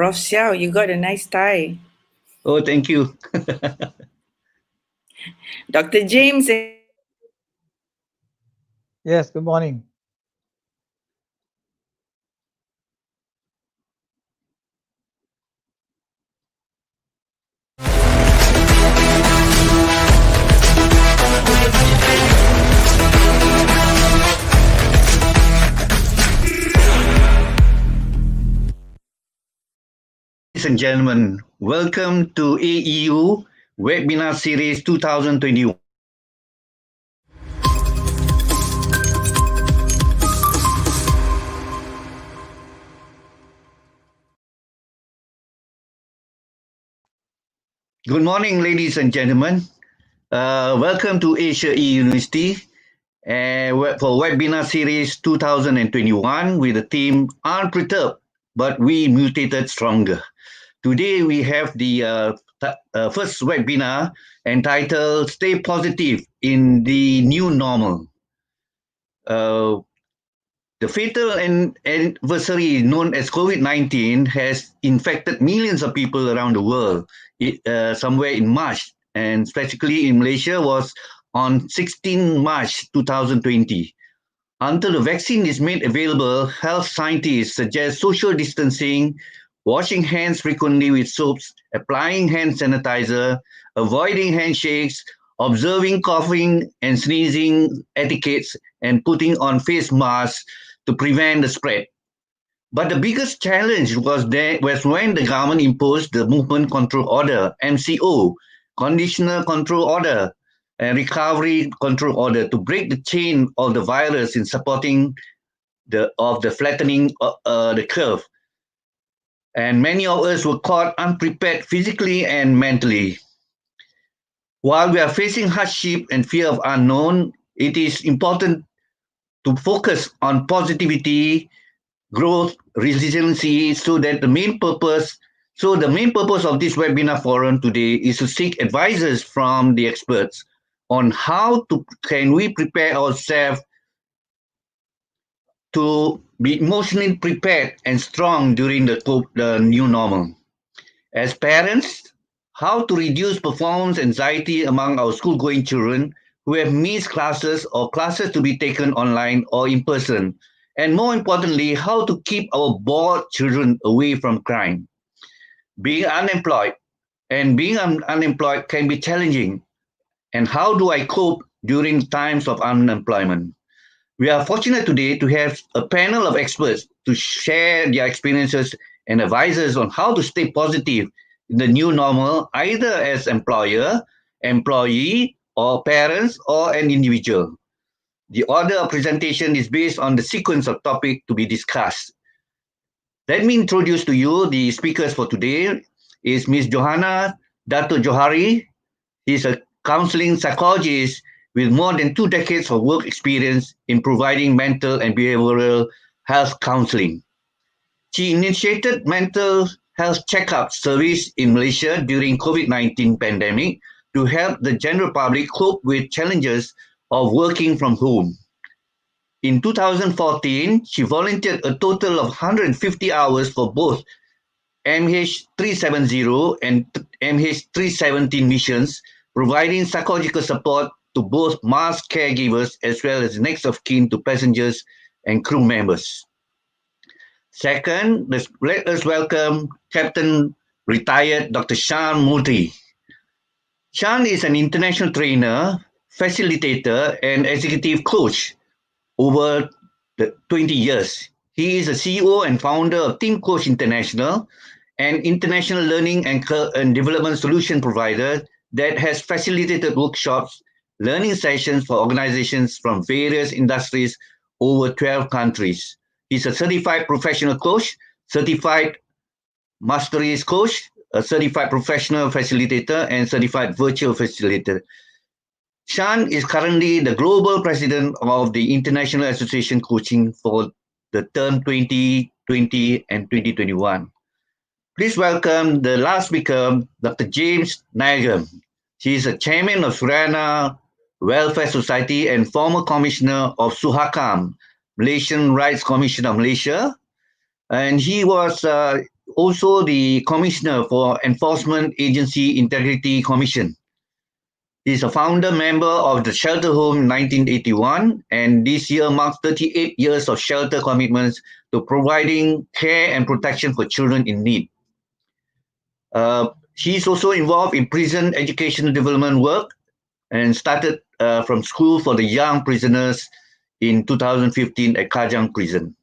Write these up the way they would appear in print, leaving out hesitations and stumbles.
Prof. Siow, you got a nice tie. Oh, thank you. Dr. James. Yes, good morning. Ladies and gentlemen, welcome to AeU Webinar Series 2021. Good morning, ladies and gentlemen. Welcome to Asia University for Webinar Series 2021 with the theme Unperturbed, but we mutated stronger. Today we have the first webinar entitled Stay Positive in the New Normal. The fatal adversary known as COVID-19 has infected millions of people around the world somewhere in March, and specifically in Malaysia was on 16 March 2020. Until the vaccine is made available, health scientists suggest social distancing, washing hands frequently with soaps, applying hand sanitizer, avoiding handshakes, observing coughing and sneezing etiquettes, and putting on face masks to prevent the spread. But the biggest challenge was when the government imposed the Movement Control Order, MCO, Conditional Control Order, and Recovery Control Order to break the chain of the virus in supporting the flattening the curve. And many of us were caught unprepared physically and mentally. While we are facing hardship and fear of unknown, it is important to focus on positivity, growth, resiliency, so the main purpose of this webinar forum today is to seek advices from the experts on how can we prepare ourselves to be emotionally prepared and strong during the new normal. As parents, how to reduce performance anxiety among our school-going children who have missed classes or classes to be taken online or in person. And more importantly, how to keep our bored children away from crime. Being unemployed can be challenging. And how do I cope during times of unemployment? We are fortunate today to have a panel of experts to share their experiences and advices on how to stay positive in the new normal, either as employer, employee, or parents, or an individual. The order of presentation is based on the sequence of topics to be discussed. Let me introduce to you the speakers for today. Is Ms. Johana, Dato Johari. She's a counseling psychologist with more than 2 decades of work experience in providing mental and behavioral health counseling. She initiated mental health checkup service in Malaysia during COVID-19 pandemic to help the general public cope with challenges of working from home. In 2014, she volunteered a total of 150 hours for both MH370 and MH317 missions, providing psychological support to both mass caregivers as well as next of kin to passengers and crew members. Second, let us welcome Captain Retired Dr. Shan Moorthi. Shan is an international trainer, facilitator, and executive coach over 20 years. He is a CEO and founder of Teamcoach International, an international learning and development solution provider that has facilitated workshops, learning sessions for organizations from various industries over 12 countries. He's a certified professional coach, certified masteries coach, a certified professional facilitator, and certified virtual facilitator. Shan is currently the global president of the International Association Coaching for the term 2020 and 2021. Please welcome the last speaker, Dr. James Nayagam. He is a chairman of Suriana Welfare Society and former commissioner of SUHAKAM, Malaysian Rights Commission of Malaysia. And he was also the Commissioner for Enforcement Agency Integrity Commission. He's a founder member of the Shelter Home in 1981, and this year marks 38 years of shelter commitments to providing care and protection for children in need. He's also involved in prison educational development work and started from school for the young prisoners in 2015 at Kajang Prison.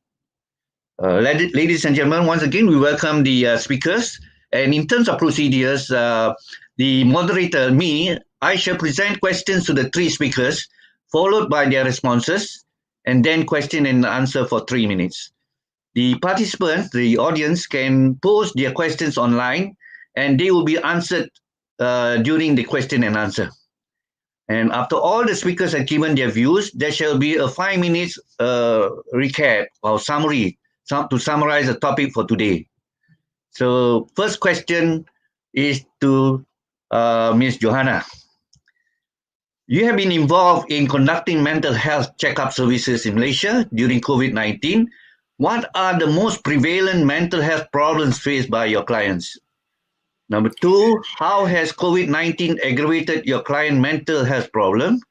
Ladies and gentlemen, once again, we welcome the speakers. And in terms of procedures, the moderator, me, I shall present questions to the three speakers, followed by their responses, and then question and answer for 3 minutes. The participants, the audience, can post their questions online, and they will be answered during the question and answer. And after all the speakers have given their views, there shall be a 5 minutes recap or summary to summarize the topic for today. So first question is to Ms. Johana. You have been involved in conducting mental health checkup services in Malaysia during COVID-19. What are the most prevalent mental health problems faced by your clients? Number two, how has COVID-19 aggravated your client mental health problem?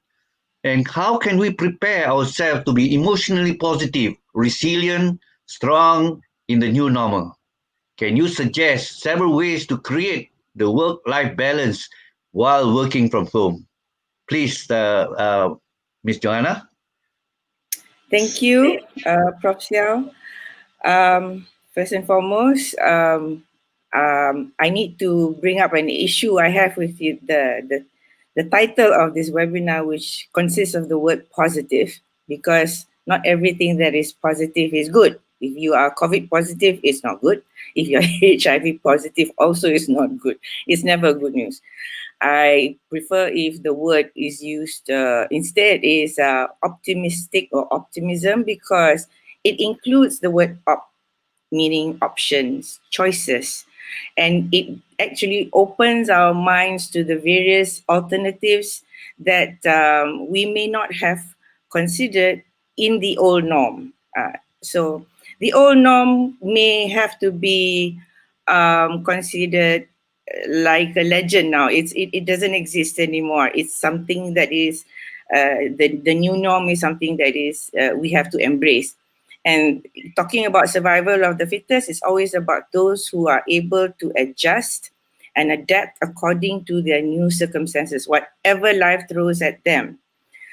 And how can we prepare ourselves to be emotionally positive, resilient, strong in the new normal? Can you suggest several ways to create the work-life balance while working from home? Please, Ms. Johana. Thank you, Prof. Siow. First and foremost, I need to bring up an issue I have with you, the title of this webinar, which consists of the word positive, because not everything that is positive is good. If you are COVID positive, it's not good. If you're HIV positive, also it's not good. It's never good news. I prefer if the word is used instead is optimistic or optimism, because it includes the word op, meaning options, choices, and it actually opens our minds to the various alternatives that we may not have considered in the old norm. So the old norm may have to be considered like a legend now. It doesn't exist anymore. It's something that is the new norm is something that is we have to embrace. And talking about survival of the fittest is always about those who are able to adjust and adapt according to their new circumstances, whatever life throws at them.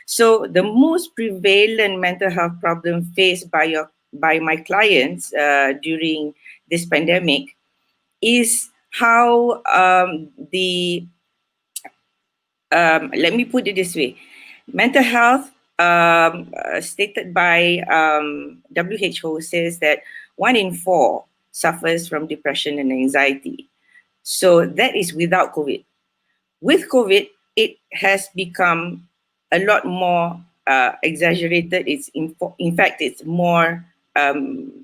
So the most prevalent mental health problem faced by my clients during this pandemic is how let me put it this way. Mental health, stated by WHO, says that 1 in 4 suffers from depression and anxiety. So that is without COVID. With COVID, it has become a lot more exaggerated. It's in fact, it's more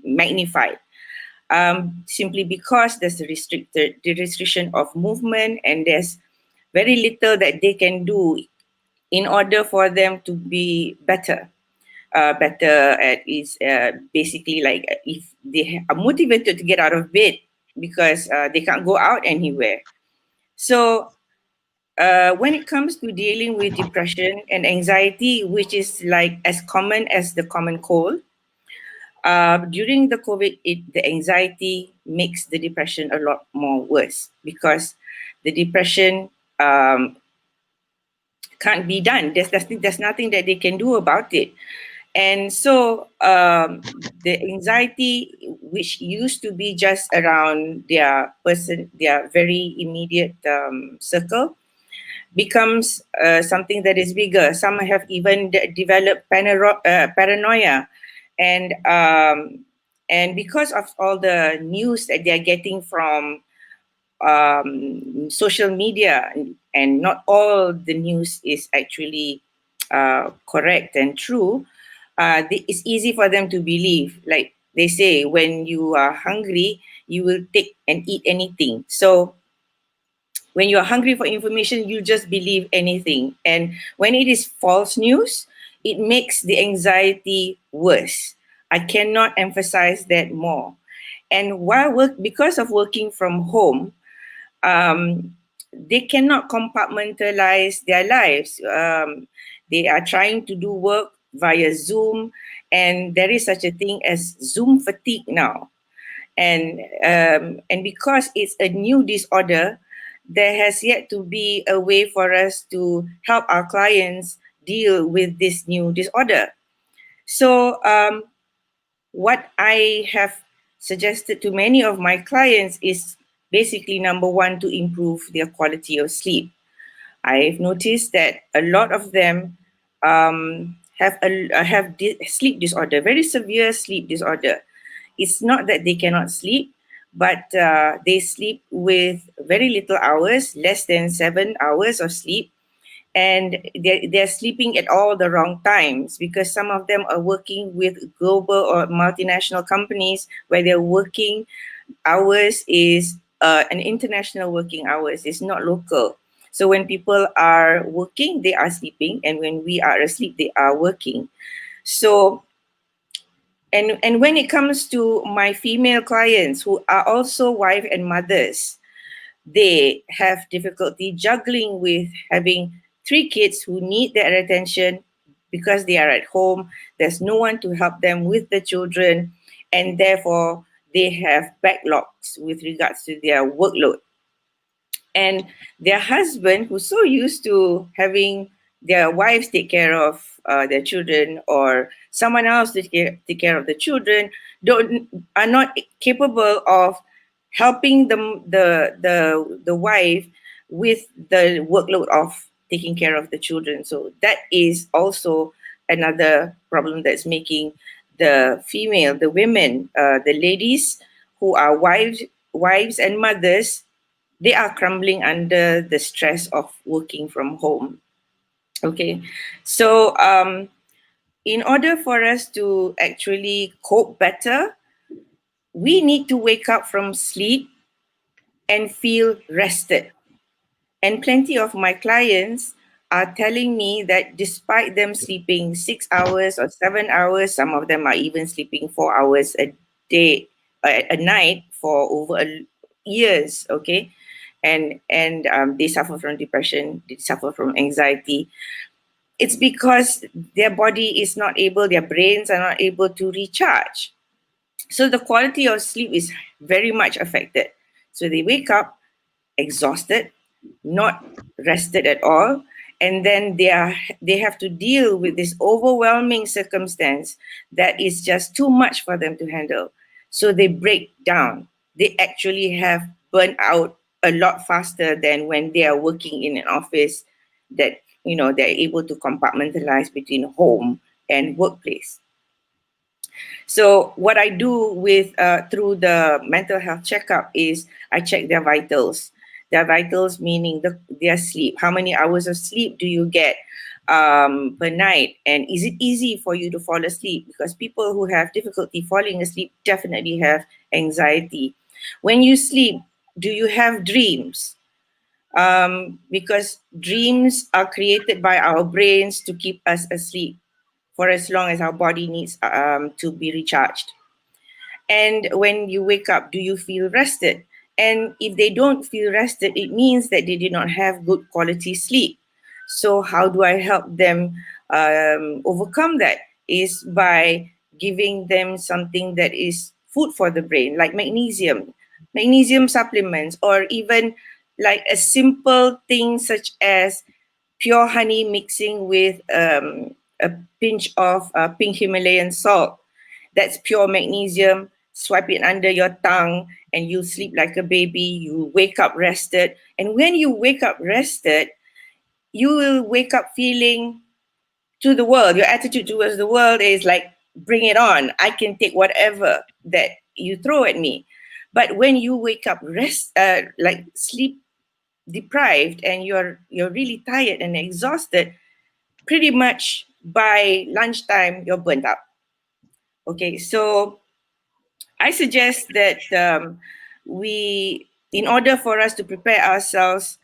magnified. Simply because there's the restriction of movement, and there's very little that they can do in order for them to be better. Better at is basically like if they are motivated to get out of bed because they can't go out anywhere. So when it comes to dealing with depression and anxiety, which is like as common as the common cold, during the COVID, the anxiety makes the depression a lot more worse, because the depression can't be done. There's nothing that they can do about it. And so the anxiety, which used to be just around their very immediate circle, becomes something that is bigger. Some have even developed paranoia, and because of all the news that they are getting from social media, and not all the news is actually correct and true, it's easy for them to believe. Like they say, when you are hungry, you will take and eat anything. So when you're hungry for information, you just believe anything. And when it is false news, it makes the anxiety worse. I cannot emphasize that more. And because of working from home, they cannot compartmentalize their lives. They are trying to do work via Zoom, and there is such a thing as Zoom fatigue now. And because it's a new disorder, there has yet to be a way for us to help our clients deal with this new disorder. So what I have suggested to many of my clients is basically, number one, to improve their quality of sleep. I've noticed that a lot of them have sleep disorder, very severe sleep disorder. It's not that they cannot sleep, but they sleep with very little hours, less than 7 hours of sleep, and they're sleeping at all the wrong times, because some of them are working with global or multinational companies where their working hours is an international working hours, it's not local. So when people are working, they are sleeping, and when we are asleep, they are working. So and when it comes to my female clients who are also wife and mothers, they have difficulty juggling with having 3 kids who need their attention because they are at home. There's no one to help them with the children, and therefore they have backlogs with regards to their workload. And their husband, who's so used to having their wives take care of their children, or someone else to take care of the children, are not capable of helping the wife with the workload of taking care of the children. So that is also another problem that's making the women, the ladies who are wives and mothers, they are crumbling under the stress of working from home. Okay, so in order for us to actually cope better, we need to wake up from sleep and feel rested. And plenty of my clients are telling me that despite them sleeping 6 hours or 7 hours, some of them are even sleeping 4 hours a day, a night for over years, okay? And they suffer from depression, they suffer from anxiety. It's because their body is not able, their brains are not able to recharge. So the quality of sleep is very much affected. So they wake up exhausted, not rested at all, and then they have to deal with this overwhelming circumstance that is just too much for them to handle. So they break down. They actually have burnt out a lot faster than when they are working in an office that, you know, they're able to compartmentalize between home and workplace. So what I do with through the mental health checkup is I check their vitals. Their vitals meaning their sleep. How many hours of sleep do you get per night? And is it easy for you to fall asleep? Because people who have difficulty falling asleep definitely have anxiety. When you sleep, do you have dreams? Because dreams are created by our brains to keep us asleep for as long as our body needs to be recharged. And when you wake up, do you feel rested? And if they don't feel rested, it means that they did not have good quality sleep. So how do I help them overcome that? Is by giving them something that is food for the brain, like magnesium supplements, or even like a simple thing such as pure honey mixing with a pinch of pink Himalayan salt. That's pure magnesium. Swipe it under your tongue and you sleep like a baby. You wake up rested. And when you wake up rested, you will wake up feeling to the world. Your attitude towards the world is like, bring it on. I can take whatever that you throw at me. But when you wake up like sleep deprived and you're really tired and exhausted, pretty much by lunchtime you're burnt out. Okay, so I suggest that in order for us to prepare ourselves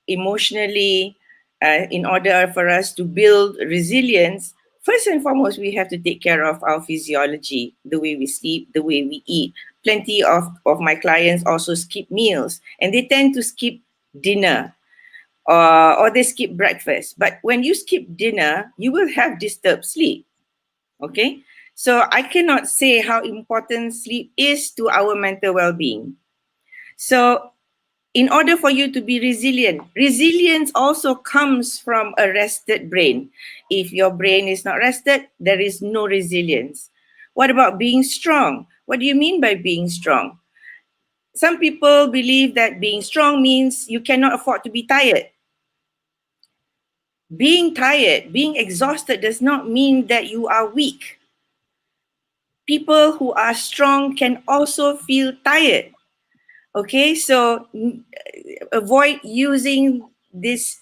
emotionally, in order for us to build resilience, first and foremost, we have to take care of our physiology, the way we sleep, the way we eat. Plenty of my clients also skip meals, and they tend to skip dinner, or they skip breakfast. But when you skip dinner, you will have disturbed sleep. Okay? So I cannot say how important sleep is to our mental well-being. So in order for you to be resilient, resilience also comes from a rested brain. If your brain is not rested, there is no resilience. What about being strong? What do you mean by being strong? Some people believe that being strong means you cannot afford to be tired. Being tired, being exhausted does not mean that you are weak. People who are strong can also feel tired. Okay, so avoid using these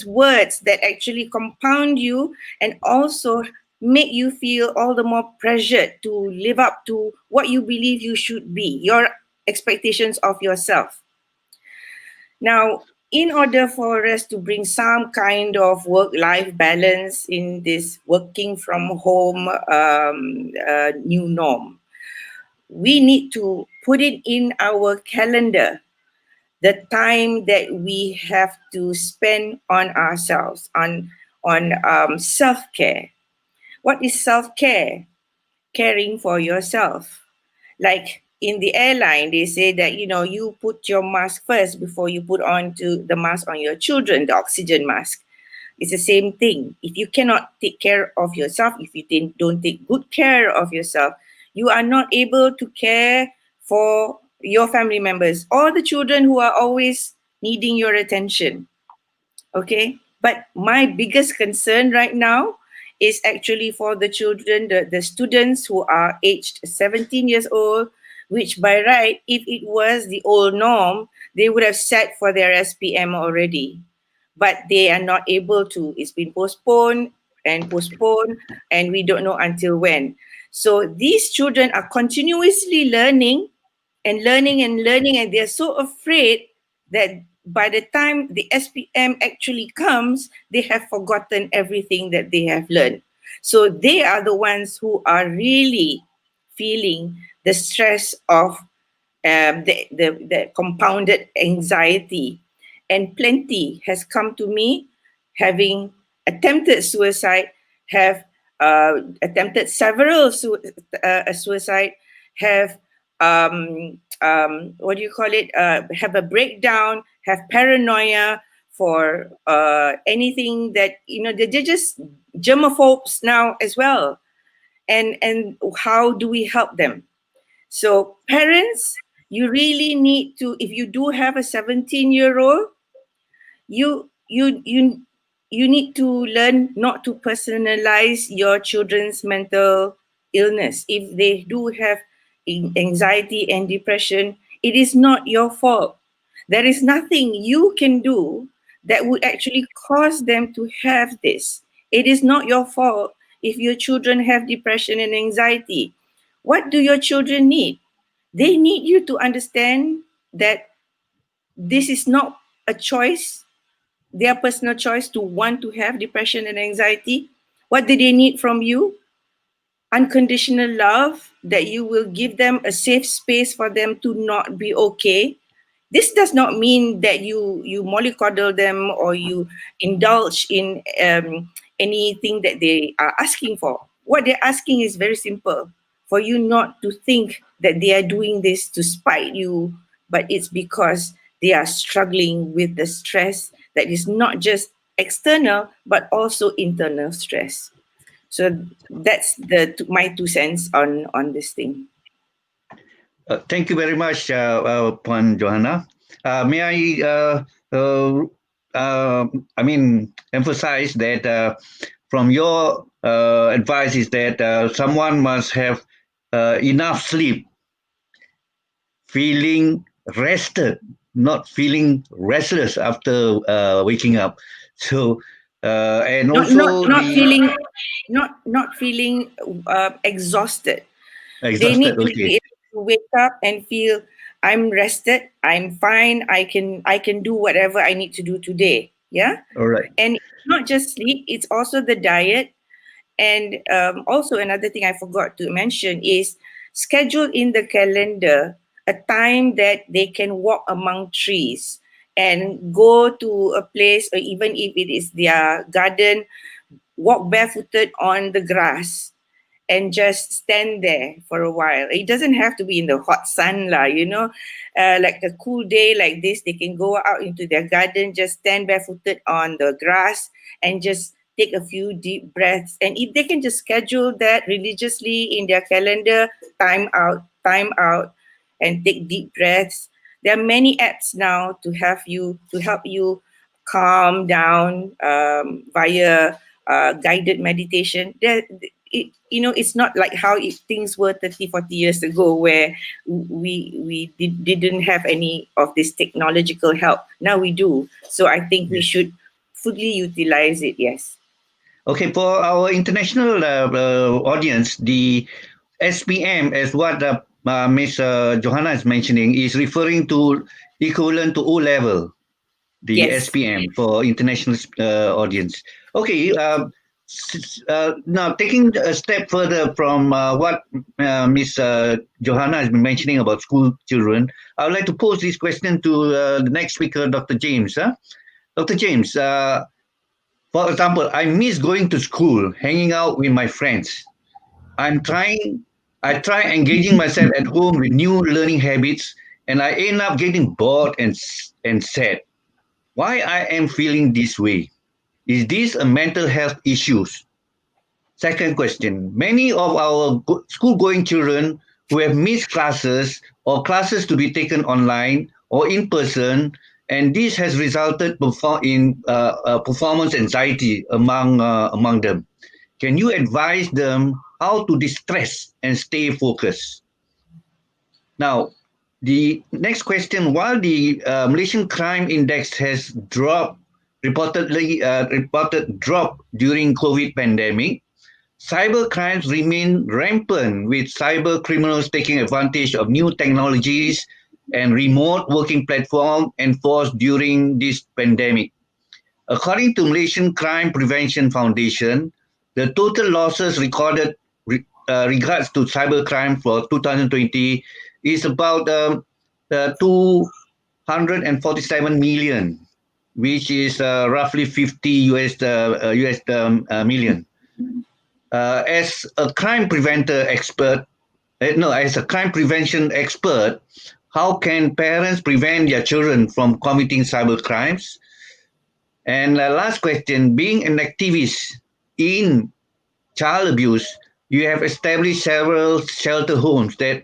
words that actually compound you and also make you feel all the more pressured to live up to what you believe you should be, your expectations of yourself. Now, in order for us to bring some kind of work-life balance in this working from home new norm, we need to put it in our calendar, the time that we have to spend on ourselves, on self-care. What is self-care? Caring for yourself. Like in the airline, they say that, you put your mask first before you put on the mask on your children, the oxygen mask. It's the same thing. If you cannot take care of yourself, if you don't take good care of yourself, you are not able to care for your family members or the children who are always needing your attention. Okay? But my biggest concern right now is actually for the children, the students who are aged 17 years old, which by right, if it was the old norm, they would have sat for their SPM already. But they are not able to. It's been postponed, and we don't know until when. So these children are continuously learning and learning and learning, and they're so afraid that by the time the SPM actually comes, they have forgotten everything that they have learned. So they are the ones who are really feeling the stress of the compounded anxiety. And plenty has come to me having attempted suicide, have attempted several suicide, have what do you call it? Have a breakdown, have paranoia for anything that they're just germaphobes now as well. And how do we help them? So parents, you really need to, if you do have a 17-year-old, you need to learn not to personalize your children's mental illness. If they do have anxiety and depression, it is not your fault. There is nothing you can do that would actually cause them to have this. It is not your fault if your children have depression and anxiety. What do your children need? They need you to understand that this is not a choice, their personal choice to want to have depression and anxiety. What do they need from you? Unconditional love, that you will give them a safe space for them to not be okay. This does not mean that you mollycoddle them or you indulge in anything that they are asking for. What they're asking is very simple: for you not to think that they are doing this to spite you, but it's because they are struggling with the stress that is not just external but also internal stress. So that's my 2 cents on this thing. Thank you very much, Puan Johana. May I emphasize that from your advice is that someone must have enough sleep, feeling rested, not feeling restless after waking up. So, and also not feeling exhausted. They exhausted. need to Okay. be able to wake up and feel, I'm rested, I'm fine, I can do whatever I need to do today. Yeah. All right. And it's not just sleep, it's also the diet. And also another thing I forgot to mention is schedule in the calendar a time that they can walk among trees and go to a place, or even if it is their garden, walk barefooted on the grass and just stand there for a while. It doesn't have to be in the hot sun, lah, like a cool day like this, they can go out into their garden, just stand barefooted on the grass and just take a few deep breaths. And if they can just schedule that religiously in their calendar, time out, and take deep breaths. There are many apps now to help you calm down via guided meditation. It's not like how things were 30, 40 years ago, where we didn't have any of this technological help. Now we do. So I think we should fully utilize it. Yes. Okay, for our international audience, the SPM, as what Ms. Johana is mentioning, is referring to equivalent to O level, the Yes. SPM for international audience. Okay, now taking a step further from what Ms. Johana has been mentioning about school children, I would like to pose this question to the next speaker, Dr. James. Dr. James, for example, I miss going to school, hanging out with my friends. I try engaging myself at home with new learning habits, and I end up getting bored and sad. Why I am feeling this way? Is this a mental health issues? Second question, many of our school-going children who have missed classes or classes to be taken online or in person, and this has resulted in performance anxiety among them. Can you advise them how to distress and stay focused? Now, the next question, while the Malaysian crime index has reported drop during COVID pandemic, cyber crimes remain rampant, with cyber criminals taking advantage of new technologies and remote working platform enforced during this pandemic. According to Malaysian Crime Prevention Foundation, the total losses recorded regards to cybercrime for 2020 is about 247 million, which is roughly 50 US million. As a crime preventer expert, no, as a crime prevention expert, how can parents prevent their children from committing cyber crimes? And last question, being an activist in child abuse, you have established several shelter homes that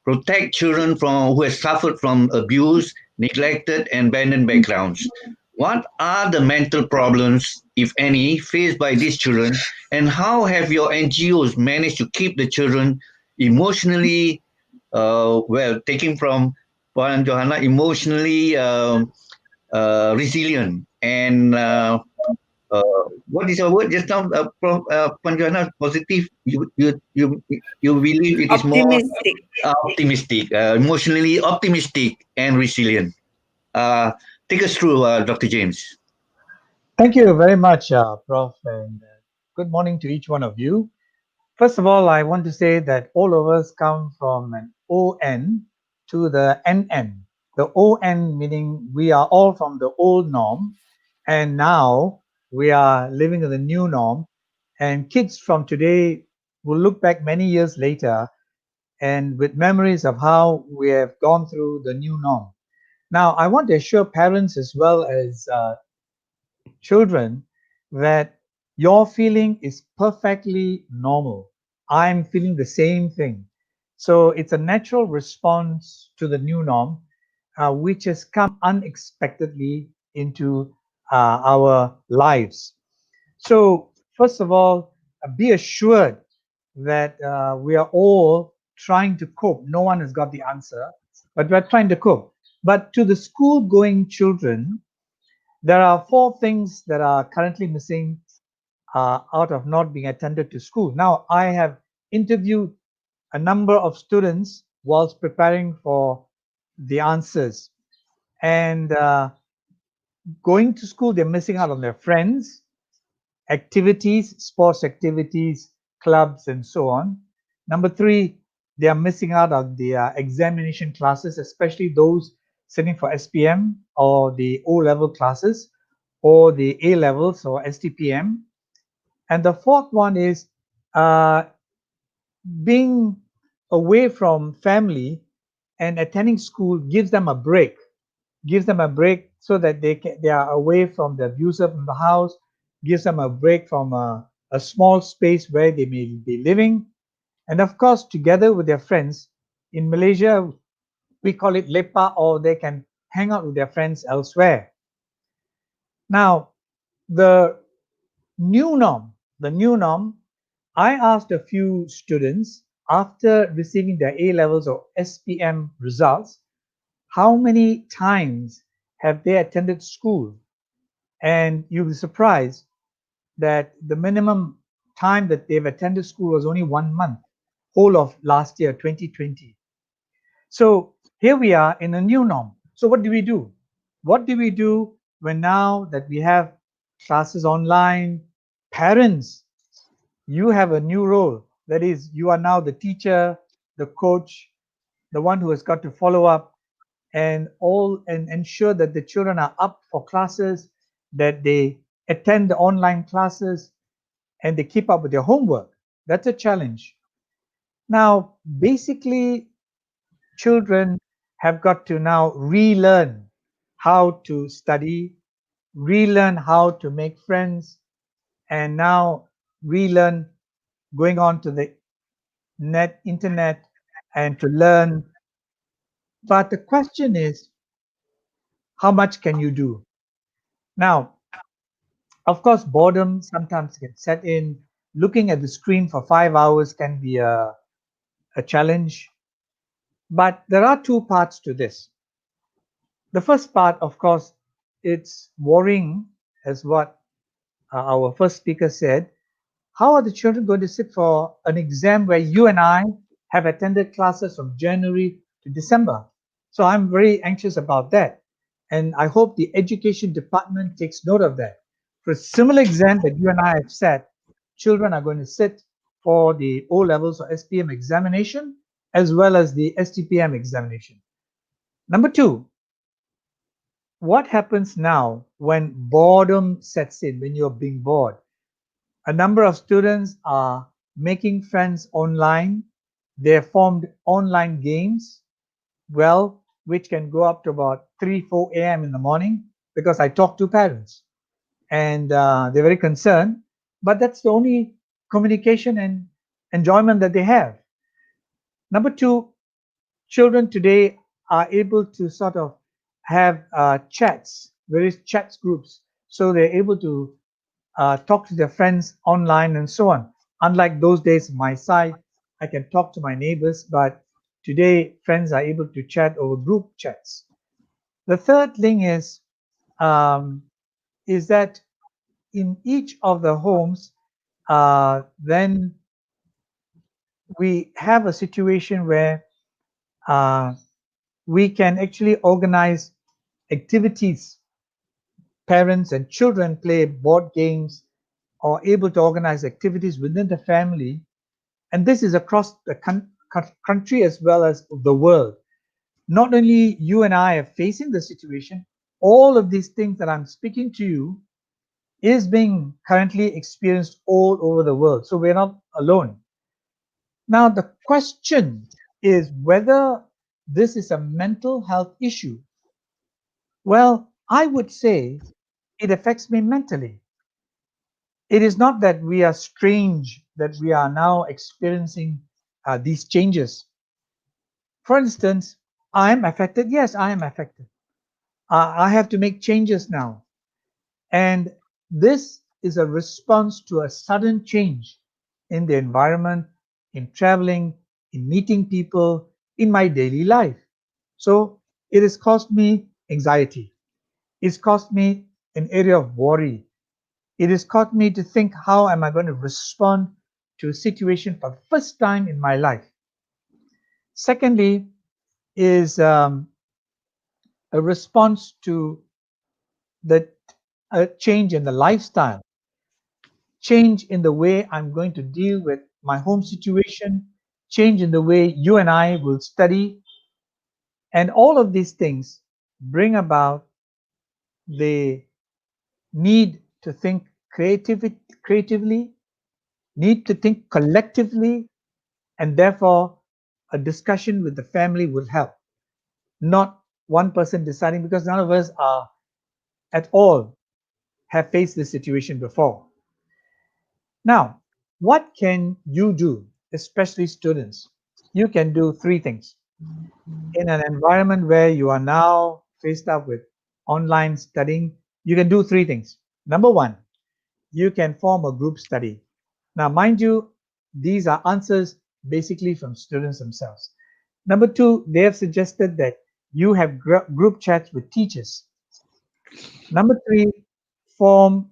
protect children who have suffered from abuse, neglected, and abandoned backgrounds. What are the mental problems, if any, faced by these children, and how have your NGOs managed to keep the children emotionally, taking from Puan Johana, emotionally resilient and what is your word just now, Prof. Puan Johana? Positive. You believe it is more Optimistic. optimistic, emotionally optimistic and resilient. Take us through, Dr. James. Thank you very much, Prof. And good morning to each one of you. First of all, I want to say that all of us come from an ON to the NN. The ON meaning we are all from the old norm, and now we are living in the new norm. And kids from today will look back many years later and with memories of how we have gone through the new norm. Now, I want to assure parents as well as children that your feeling is perfectly normal. I'm feeling the same thing. So it's a natural response to the new norm, which has come unexpectedly into our lives. So, first of all, be assured that we are all trying to cope. No one has got the answer, but we're trying to cope. But to the school going children, there are four things that are currently missing out of not being attended to school. Now, I have interviewed a number of students whilst preparing for the answers. And going to school, they're missing out on their friends. activities, sports activities, clubs, and so on. Number three, they are missing out on the examination classes, especially those sitting for SPM or the O-level classes or the A levels or STPM. And the fourth one is being away from family and attending school gives them a break, so that they are away from the abuser from the house, gives them a break from a small space where they may be living, and of course together with their friends. In Malaysia we call it lepa, or they can hang out with their friends elsewhere. Now the the new norm, I asked a few students after receiving their A levels or SPM results, how many times have they attended school? And you'll be surprised that the minimum time that they've attended school was only 1 month, whole of last year, 2020. So here we are in a new norm. So what do we do? What do we do when now that we have classes online? Parents, you have a new role. That is, you are now the teacher, the coach, the one who has got to follow up and ensure that the children are up for classes, that they attend the online classes, and they keep up with their homework. That's a challenge. Now, basically, children have got to now relearn how to study, relearn how to make friends, and now relearn going on to the internet and to learn. But the question is, how much can you do? Now, of course, boredom sometimes can set in. Looking at the screen for 5 hours can be a challenge. But there are two parts to this. The first part, of course, it's worrying, as what our first speaker said. How are the children going to sit for an exam where you and I have attended classes from January to December? So I'm very anxious about that. And I hope the education department takes note of that. For a similar exam that you and I have sat, children are going to sit for the O levels or SPM examination as well as the STPM examination. Number two, what happens now when boredom sets in, when you're being bored? A number of students are making friends online. They have formed online games, well, which can go up to about 3, 4 a.m. in the morning, because I talk to parents and they're very concerned, but that's the only communication and enjoyment that they have. Number two, children today are able to sort of have chats, various chats groups, so they're able to talk to their friends online and so on. Unlike those days, my side, I can talk to my neighbors, but today friends are able to chat over group chats. The third thing is that in each of the homes, then we have a situation where we can actually organize activities. Parents and children play board games or able to organize activities within the family, and this is across the country as well as the world. Not only you and I are facing the situation, all of these things that I'm speaking to you is being currently experienced all over the world, so we're not alone. Now the question is whether this is a mental health issue. Well, I would say it affects me mentally. It is not that we are strange, that we are now experiencing these changes. For instance, I am affected. Yes, I am affected. I have to make changes now. And this is a response to a sudden change in the environment, in traveling, in meeting people, in my daily life. So it has caused me anxiety. It's caused me an area of worry. It has caused me to think, how am I going to respond to a situation for the first time in my life? Secondly, is a response to the change in the lifestyle. change in the way I'm going to deal with my home situation, change in the way you and I will study. And all of these things bring about the need to think creatively, need to think collectively, and therefore a discussion with the family will help. Not one person deciding, because none of us are at all have faced this situation before. Now, what can you do, especially students? You can do three things. In an environment where you are now faced up with online studying, you can do three things. Number one, you can form a group study. Now, mind you, these are answers basically from students themselves. Number two, they have suggested that you have group chats with teachers. Number three, form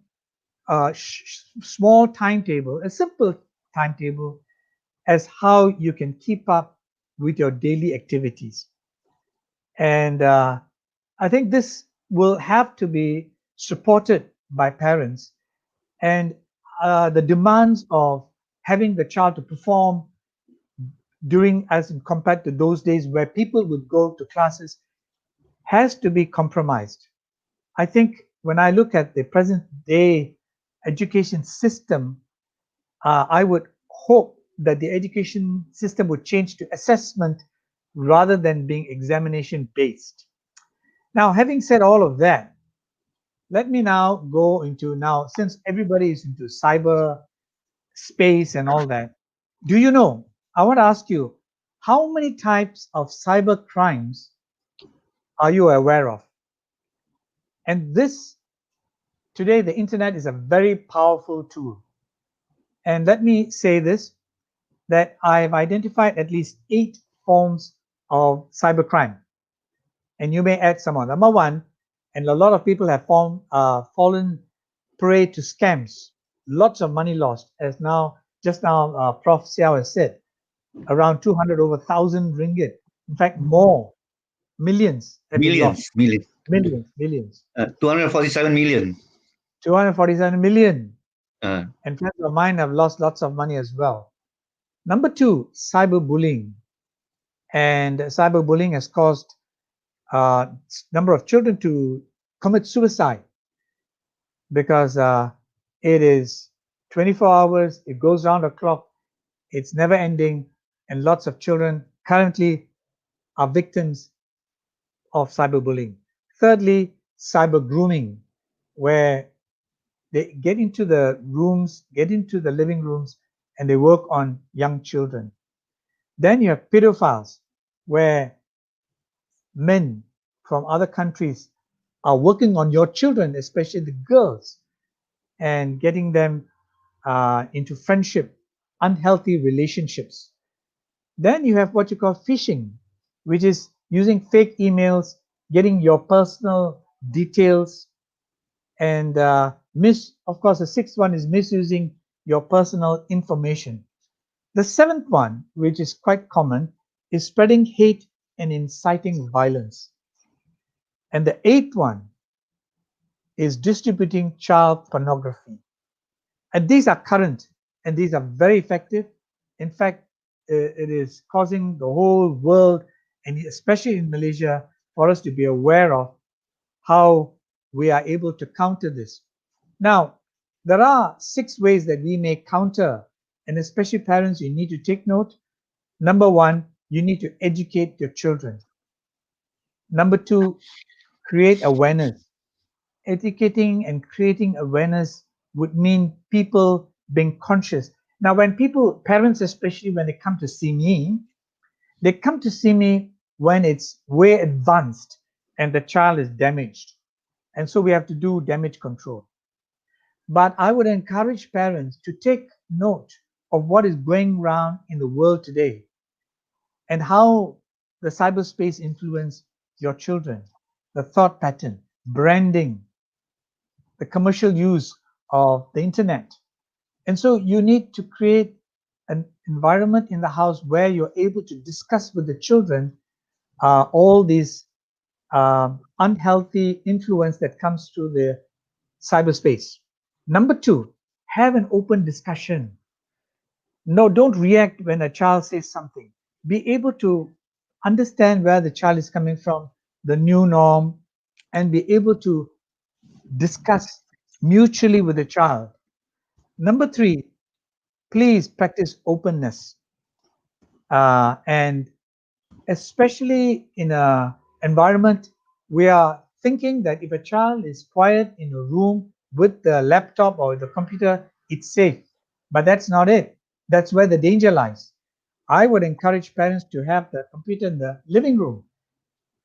a small timetable, a simple timetable as how you can keep up with your daily activities. And I think this will have to be supported by parents. And the demands of having the child to perform during, as compared to those days where people would go to classes, has to be compromised. I think when I look at the present day education system, I would hope that the education system would change to assessment rather than being examination based. Now, having said all of that, let me now go into, now since everybody is into cyber space and all that, do you know, I want to ask you, how many types of cyber crimes are you aware of? And this, today, the internet is a very powerful tool. And let me say this, that I've identified at least 8 forms of cybercrime. And you may add some on. Number one, and a lot of people have fallen prey to scams, lots of money lost, as now, just now, Prof. Siow has said, around 200 over 1,000 ringgit. In fact, more, millions have been lost. Millions. 247 million. 247 million. Uh, And friends of mine have lost lots of money as well. Number two, cyberbullying. And cyberbullying has caused a number of children to commit suicide because it is 24 hours, it goes round the clock, it's never ending, and lots of children currently are victims of cyberbullying. Thirdly, cyber grooming, where they get into the rooms, get into the living rooms, and they work on young children. Then you have pedophiles, where men from other countries are working on your children, especially the girls, and getting them into friendship, unhealthy relationships. Then you have what you call phishing, which is using fake emails, getting your personal details, and of course, the sixth one is misusing your personal information. The seventh one, which is quite common, is spreading hate and inciting violence. And the eighth one is distributing child pornography. And these are current, and these are very effective. In fact, it is causing the whole world, and especially in Malaysia, for us to be aware of how we are able to counter this. Now, there are 6 ways that we may counter, and especially parents, you need to take note. Number one, you need to educate your children. Number two, create awareness. Educating and creating awareness would mean people being conscious. Now, when parents especially, when they come to see me, they come to see me when it's way advanced and the child is damaged. And so we have to do damage control. But I would encourage parents to take note of what is going around in the world today and how the cyberspace influence your children, the thought pattern, branding, the commercial use of the internet. And so you need to create an environment in the house where you're able to discuss with the children all these unhealthy influence that comes through the cyberspace. Number two, Have an open discussion. No, don't react when a child says something. Be able to understand where the child is coming from, the new norm, and be able to discuss mutually with the child. Number three, please practice openness. And especially in a environment, we are thinking that if a child is quiet in a room with the laptop or the computer, it's safe. But that's not it. That's where the danger lies. I would encourage parents to have the computer in the living room.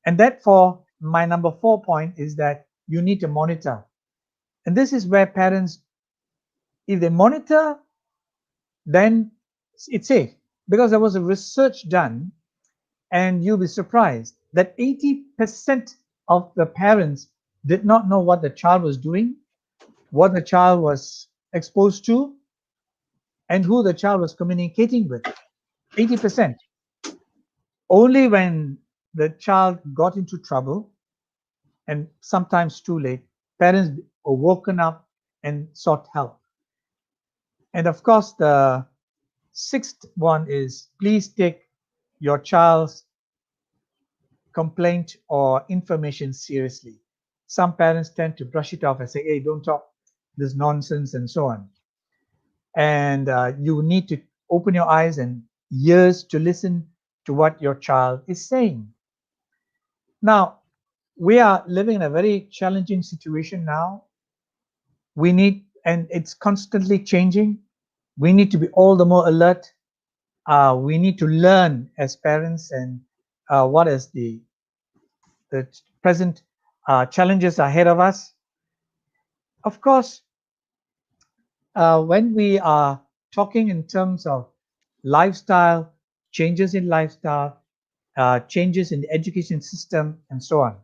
And that, for my number 4 point, is that you need to monitor. And this is where parents, if they monitor, then it's safe. Because there was a research done, and you'll be surprised that 80% of the parents did not know what the child was doing, what the child was exposed to, and who the child was communicating with. 80%. Only when the child got into trouble, and sometimes too late, parents were woken up and sought help. And of course, the sixth one is, please take your child's complaint or information seriously. Some parents tend to brush it off and say, hey, don't talk this nonsense and so on. And you need to open your eyes and ears to listen to what your child is saying. Now, we are living in a very challenging situation now. We need, and it's constantly changing. We need to be all the more alert. We need to learn as parents and what is the present challenges ahead of us. Of course, when we are talking in terms of lifestyle, changes in lifestyle, changes in the education system, and so on.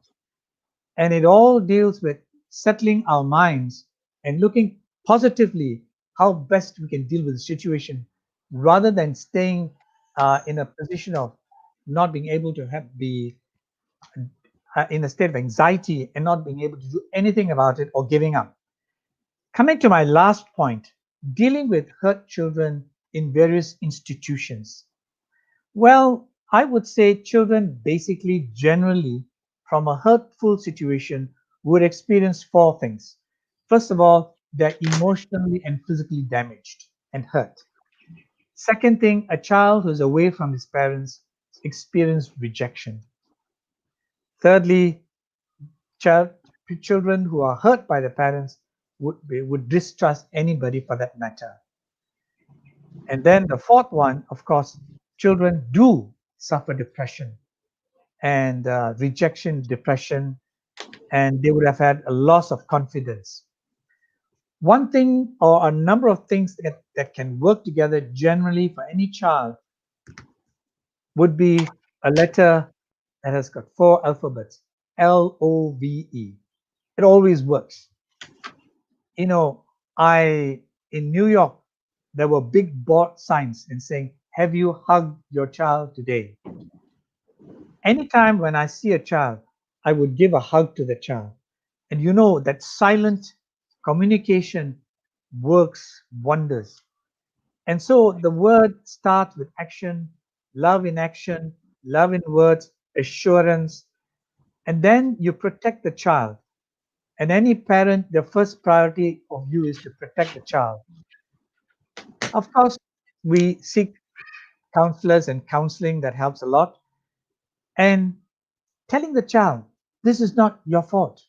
And it all deals with settling our minds and looking positively how best we can deal with the situation rather than staying in a position of not being able to be in a state of anxiety and not being able to do anything about it or giving up. Coming to my last point, dealing with hurt children in various institutions. Well, I would say children basically, generally, from a hurtful situation, would experience four things. First of all, they're emotionally and physically damaged and hurt. Second thing, a child who's away from his parents experience rejection. Thirdly, child, children who are hurt by the parents would distrust anybody for that matter. And then the fourth one, of course, children do suffer depression and rejection, depression, and they would have had a loss of confidence. One thing or a number of things that can work together generally for any child would be a letter that has got 4 alphabets, LOVE. It always works. You know, in New York, there were big board signs and saying, have you hugged your child today? Anytime when I see a child, I would give a hug to the child. And you know that silent communication works wonders. And so the word starts with action, love in action, love in words, assurance, and then you protect the child. And any parent, the first priority of you is to protect the child. Of course, we seek counselors and counseling that helps a lot. And telling the child, this is not your fault.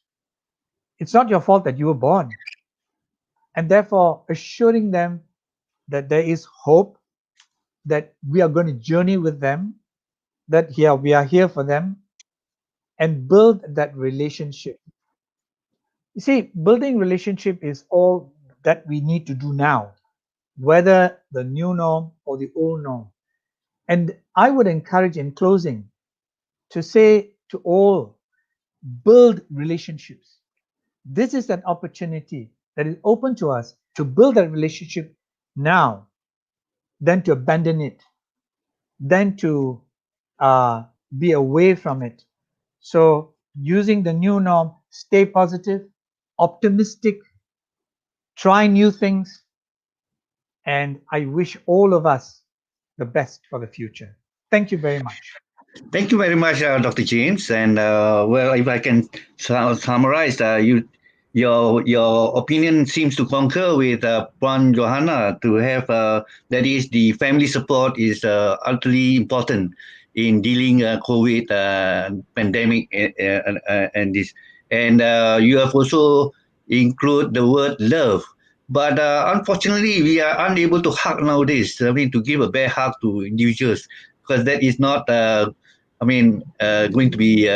It's not your fault that you were born. And therefore, assuring them that there is hope, that we are going to journey with them, that here we are here for them, and build that relationship. You see, building relationship is all that we need to do now, whether the new norm or the old norm. And I would encourage in closing to say to all, build relationships. This is an opportunity that is open to us to build that relationship now, than to abandon it, than to be away from it. So, using the new norm, stay positive, optimistic, try new things, and I wish all of us the best for the future. Thank you very much. Thank you very much, Dr. James. And well, if I can summarize, your opinion seems to concur with Puan Johana to have that is the family support is utterly important in dealing COVID pandemic and this. And you have also include the word love. But unfortunately, we are unable to hug nowadays. I mean, to give a bare hug to individuals because that is not going to be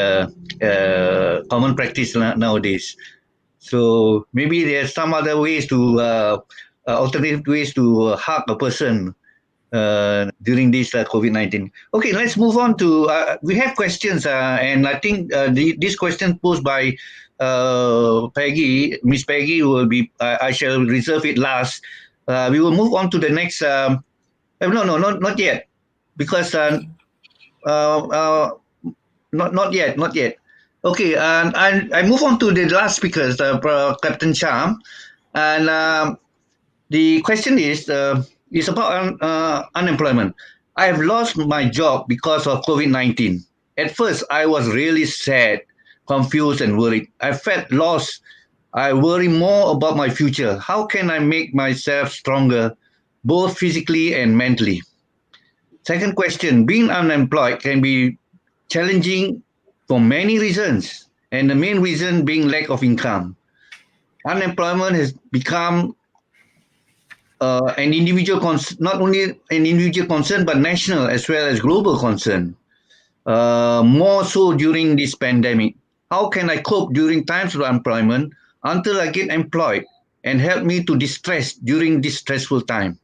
common practice nowadays. So maybe there's some other ways to alternative ways to hug a person during this COVID-19. Okay, let's move on to we have questions, and I think this question posed by Peggy, Miss Peggy, will be. I shall reserve it last. We will move on to the next. No, not yet, because. Not yet. Okay, and I move on to the last speakers, Captain Sham, and the question is about unemployment. I have lost my job because of COVID-19. At first, I was really sad, confused, and worried. I felt lost. I worry more about my future. How can I make myself stronger, both physically and mentally? Second question, being unemployed can be challenging for many reasons, and the main reason being lack of income. Unemployment has become an individual not only an individual concern, but national as well as global concern. More so during this pandemic. How can I cope during times of unemployment until I get employed and help me to distress during this stressful time?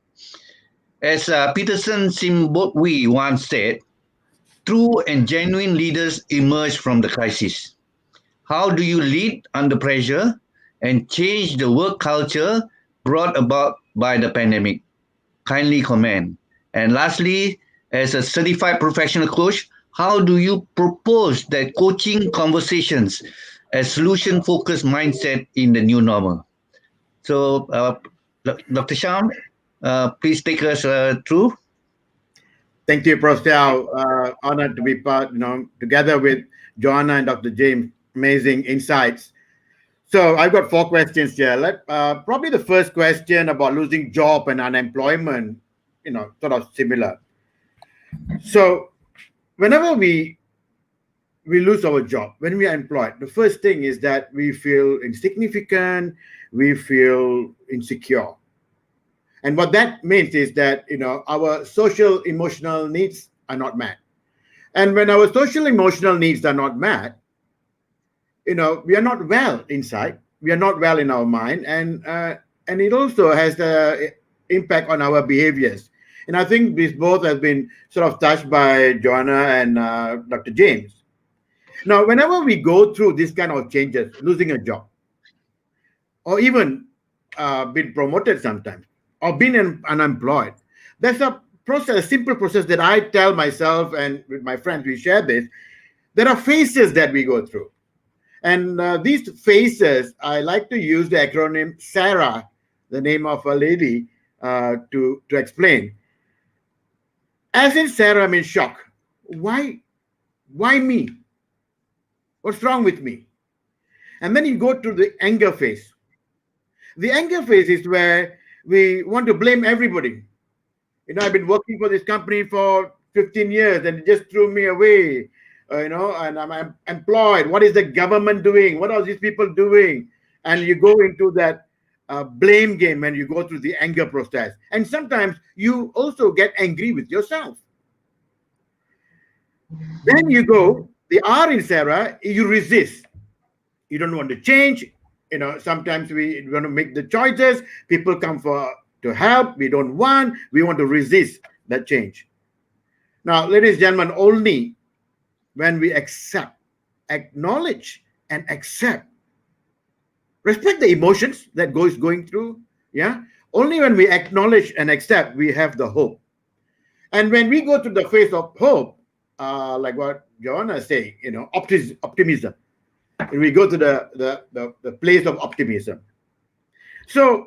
As Peterson Simbotwi once said, true and genuine leaders emerge from the crisis. How do you lead under pressure and change the work culture brought about by the pandemic? Kindly comment. And lastly, as a certified professional coach, how do you propose that coaching conversations a solution-focused mindset in the new normal? So, Dr. Shan, please take us through. Thank you, Prof. Siow. Honored to be part, together with Johana and Dr. James. Amazing insights. So I've got 4 questions here. Probably the first question about losing job and unemployment, sort of similar. So whenever we lose our job, when we are employed, the first thing is that we feel insignificant, we feel insecure. And what that means is that, our social emotional needs are not met. And when our social emotional needs are not met, we are not well inside. We are not well in our mind. And it also has the impact on our behaviors. And I think these both have been sort of touched by Johana and Dr. James. Now, whenever we go through this kind of changes, losing a job, or even being promoted sometimes, or being unemployed, there's a process, a simple process that I tell myself and with my friends, we share this. There are phases that we go through. And these phases, I like to use the acronym SARA, the name of a lady, to explain. As in Sarah, I'm in shock. Why me? What's wrong with me? And then you go to the anger phase. The anger phase is where we want to blame everybody. I've been working for this company for 15 years and it just threw me away, and I'm employed. What is the government doing? What are these people doing? And you go into that blame game when you go through the anger process. And sometimes you also get angry with yourself. Then you go, the R in Sarah, you resist. You don't want to change. Sometimes we want to make the choices. People come to help. We don't want. We want to resist that change. Now, ladies and gentlemen, only when we accept, acknowledge, and accept, respect the emotions that going through. Yeah. Only when we acknowledge and accept, we have the hope. And when we go to the phase of hope, like what Johana is saying, optimism. We go to the place of optimism. So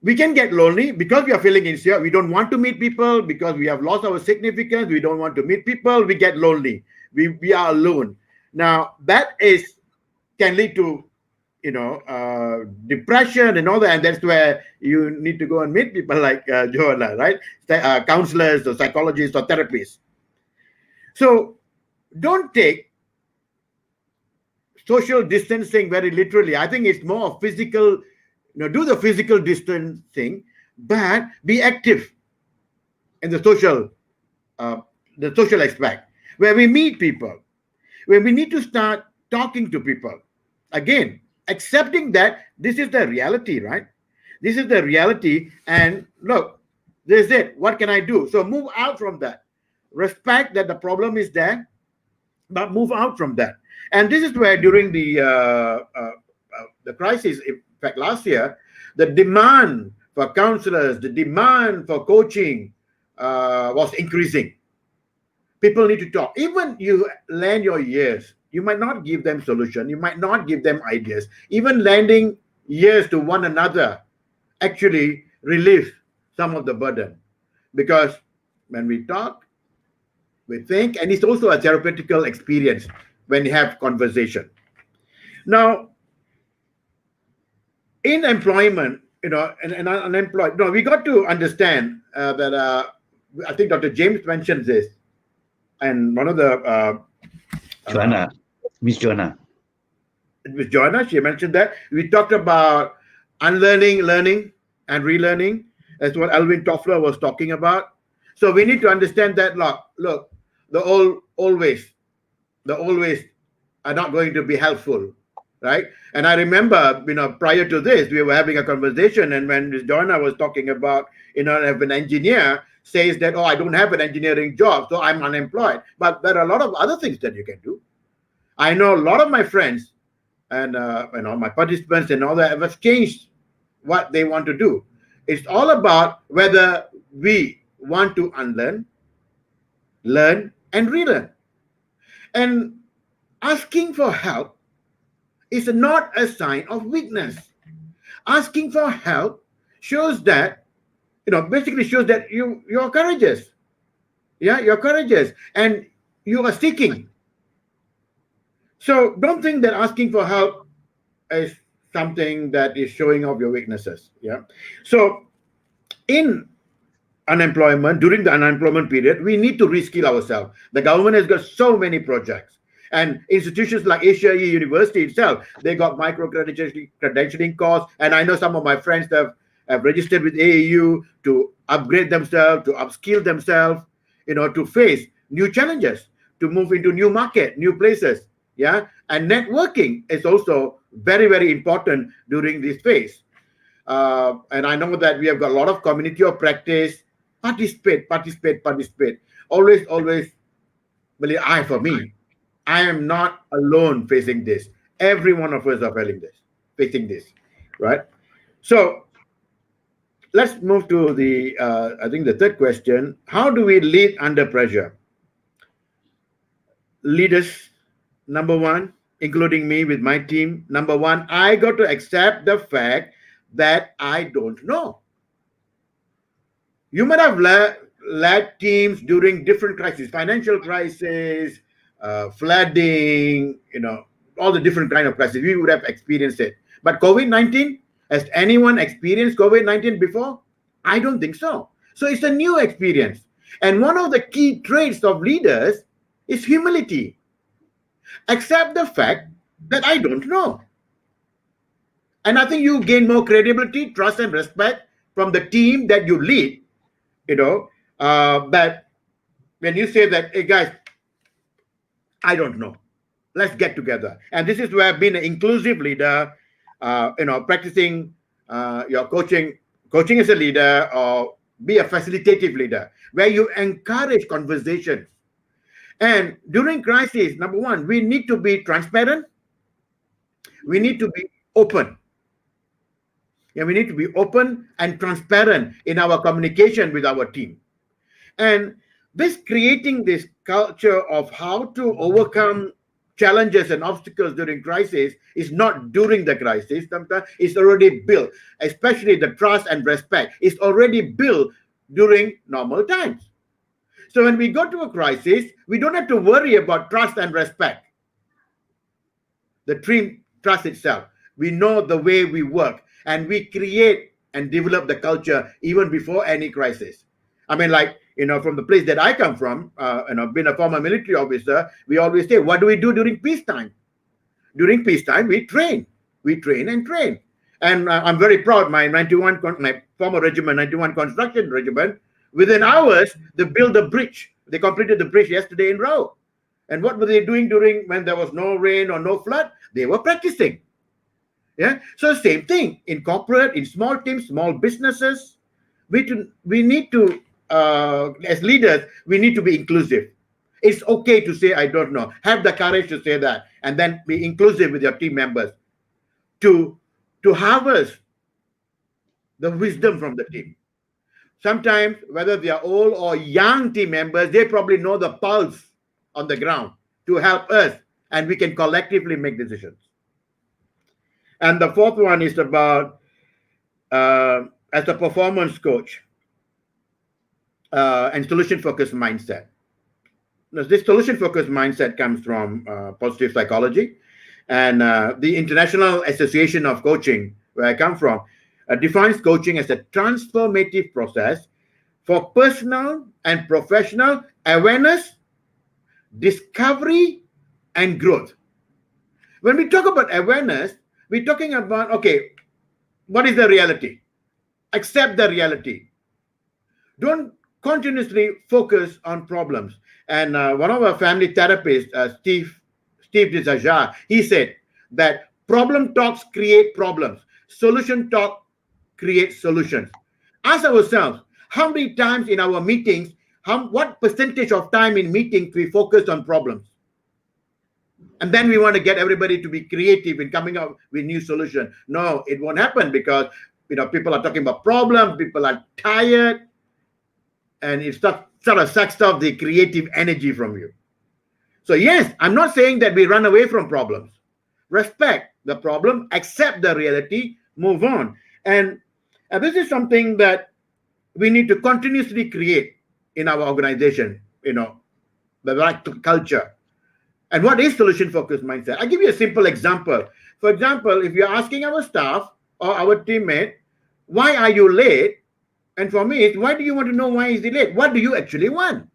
we can get lonely because we are feeling insecure. We don't want to meet people because we have lost our significance. We don't want to meet people. We get lonely. We are alone. Now that can lead to depression and all that, and that's where you need to go and meet people like Johana, right? Counselors or psychologists or therapists. So don't take social distancing very literally. I think it's more of physical, do the physical distancing, but be active in the social aspect, where we meet people, where we need to start talking to people. Again, accepting that this is the reality, right? This is the reality, and look, this is it. What can I do? So move out from that. Respect that the problem is there, but move out from that. And this is where during the crisis, in fact, last year, the demand for counselors, the demand for coaching was increasing. People need to talk. Even you lend your ears, you might not give them solution. You might not give them ideas. Even lending ears to one another actually relieves some of the burden. Because when we talk, we think, and it's also a therapeutical experience when you have conversation. Now, in employment, and unemployed, we got to understand that I think Dr. James mentioned this, and one of the Johana, Miss Johana. With Johana, she mentioned that we talked about unlearning, learning, and relearning. That's what Alvin Toffler was talking about. So we need to understand that. Look, the always are not going to be helpful, right? And I remember, prior to this, we were having a conversation, and when Ms. Johana was talking about, if an engineer says that, I don't have an engineering job, so I'm unemployed. But there are a lot of other things that you can do. I know a lot of my friends and my participants and all that have changed what they want to do. It's all about whether we want to unlearn, learn, and relearn. And asking for help is not a sign of weakness. Asking for help shows that, basically shows that you're courageous. Yeah, you're courageous and you are seeking. So don't think that asking for help is something that is showing off your weaknesses. Yeah. So in unemployment, during the unemployment period, we need to reskill ourselves. The government has got so many projects, and institutions like AeU University itself, they got micro-credentialing course. And I know some of my friends have registered with AeU to upgrade themselves, to upskill themselves, to face new challenges, to move into new market, new places. Yeah. And networking is also very, very important during this phase. And I know that we have got a lot of community of practice. Participate. Always, believe, for me, I am not alone facing this. Every one of us are facing this, right? So let's move to the, I think the third question. How do we lead under pressure? Leaders, number one, including me with my team, number one, I got to accept the fact that I don't know. You might have led teams during different crises, financial crisis, flooding, all the different kind of crises. We would have experienced it. But COVID-19, has anyone experienced COVID-19 before? I don't think so. So it's a new experience. And one of the key traits of leaders is humility. Accept the fact that I don't know. And I think you gain more credibility, trust, and respect from the team that you lead. That when you say that, hey guys, I don't know, let's get together. And this is where being an inclusive leader, practicing your coaching as a leader, or be a facilitative leader, where you encourage conversations. And during crisis, number one, we need to be transparent. We need to be open. Yeah, we need to be open and transparent in our communication with our team. And creating this culture of how to overcome challenges and obstacles during crisis is not during the crisis. Sometimes it's already built, especially the trust and respect is already built during normal times. So when we go to a crisis, we don't have to worry about trust and respect. The team trust itself. We know the way we work, and we create and develop the culture even before any crisis. I mean, like, from the place that I come from, being a former military officer, we always say, what do we do during peacetime? During peacetime, we train. We train and train. And I'm very proud, my former regiment, 91 Construction Regiment, within hours, they built the bridge. They completed the bridge yesterday in Rao. And what were they doing when there was no rain or no flood? They were practicing. Yeah. So same thing in corporate, in small teams, small businesses. We need to, as leaders, we need to be inclusive. It's okay to say, I don't know. Have the courage to say that, and then be inclusive with your team members to harvest the wisdom from the team. Sometimes, whether they are old or young team members, they probably know the pulse on the ground to help us, and we can collectively make decisions. And the fourth one is about, as a performance coach, and solution-focused mindset. Now, this solution-focused mindset comes from positive psychology, and the International Association of Coaching, where I come from, defines coaching as a transformative process for personal and professional awareness, discovery, and growth. When we talk about awareness, we're talking about, okay, what is the reality? Accept the reality. Don't continuously focus on problems. And one of our family therapists, Steve Desajah, he said that problem talks create problems. Solution talk creates solutions. Ask ourselves, how many times in our meetings, what percentage of time in meetings we focus on problems? And then we want to get everybody to be creative in coming up with new solutions. No, it won't happen, because people are talking about problems, people are tired, and it sort of sucks off the creative energy from you. So yes, I'm not saying that we run away from problems. Respect the problem, accept the reality, move on. And this is something that we need to continuously create in our organization, the right culture. And what is solution-focused mindset? I'll give you a simple example. For example, if you're asking our staff or our teammate, why are you late? And for me, it's, why do you want to know why is he late? What do you actually want?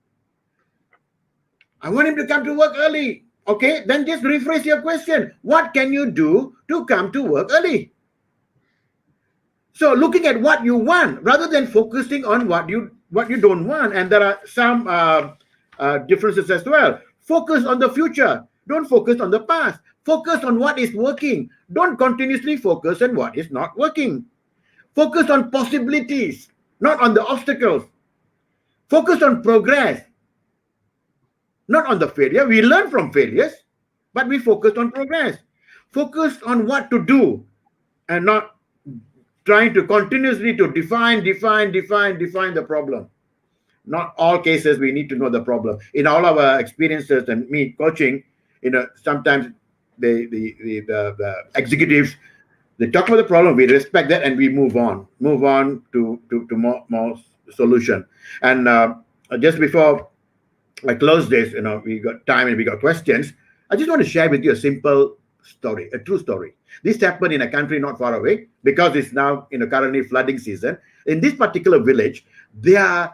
I want him to come to work early. Okay, then just rephrase your question. What can you do to come to work early? So looking at what you want rather than focusing on what you don't want. And there are some differences as well. Focus on the future. Don't focus on the past. Focus on what is working. Don't continuously focus on what is not working. Focus on possibilities, not on the obstacles. Focus on progress, not on the failure. We learn from failures, but we focus on progress. Focus on what to do, and not trying to continuously to define the problem. Not all cases we need to know the problem. In all our experiences and me coaching, sometimes the executives, they talk about the problem, we respect that, and we move on to more solution. And just before I close this, we got time and we got questions. I just want to share with you a simple story, a true story. This happened in a country not far away, because it's now currently flooding season. In this particular village, their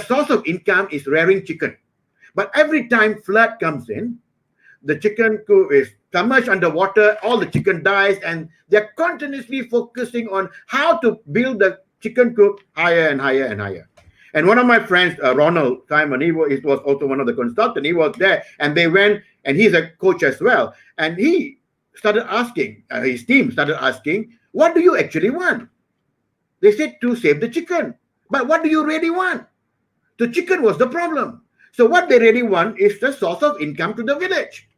source of income is rearing chicken. But every time flood comes in, the chicken coop is submerged underwater, all the chicken dies, and they're continuously focusing on how to build the chicken coop higher and higher and higher. And one of my friends, Ronald Simon, he was also one of the consultants. He was there, and they went, and he's a coach as well. And he started asking, his team started asking, what do you actually want? They said to save the chicken. But what do you really want? The chicken was the problem. So what they really want is the source of income to the village.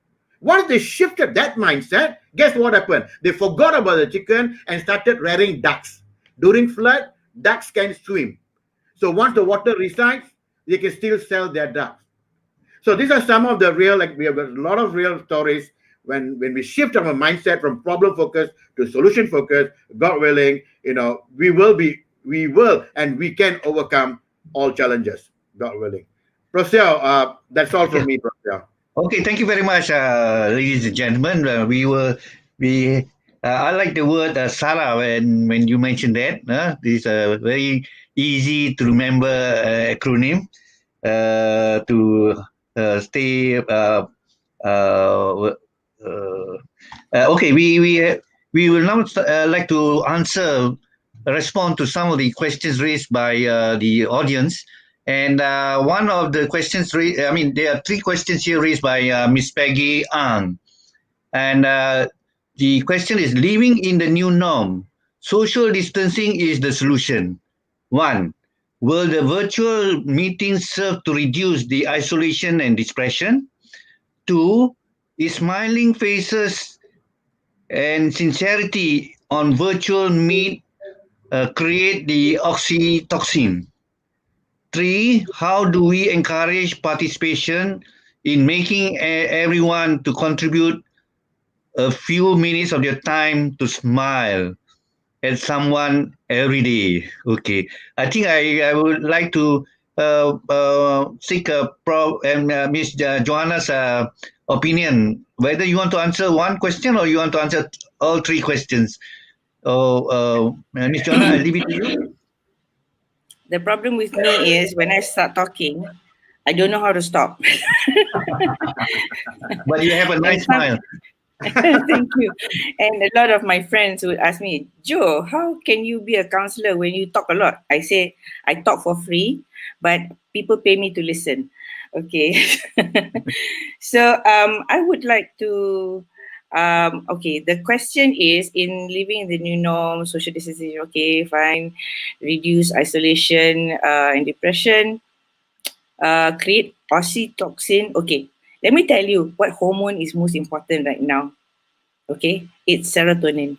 Once they shifted that mindset, guess what happened? They forgot about the chicken and started rearing ducks. During flood, ducks can swim. So once the water resides, they can still sell their ducks. So these are some of the real, like we have a lot of real stories when we shift our mindset from problem focus to solution focus, God willing, we will and we can overcome all challenges, God willing. Prof. Siow, that's all from me, Prof. Siow. Okay, thank you very much, ladies and gentlemen. I like the word Sara when you mentioned that. This is a very easy to remember acronym to stay. Okay, we will now like to respond to some of the questions raised by the audience. And one of the questions, there are three questions here raised by Miss Peggy Ang. And the question is, living in the new norm, social distancing is the solution. One, will the virtual meetings serve to reduce the isolation and depression? Two, is smiling faces and sincerity on virtual meet create the oxytocin? Three, how do we encourage participation in making everyone to contribute a few minutes of their time to smile at someone every day? Okay, I think I would like to seek Prof and Miss Johana's opinion, whether you want to answer one question or you want to answer all three questions. Miss Johana, I leave it to you. The problem with me is when I start talking, I don't know how to stop. But you have a nice smile. Thank you. And a lot of my friends would ask me, Joe, how can you be a counselor when you talk a lot? I say, I talk for free, but people pay me to listen. Okay. So I would like to, okay, the question is, in living in the new norm, social distancing, okay, fine, reduce isolation and depression, create oxytocin. Okay, let me tell you what hormone is most important right now. Okay, it's serotonin.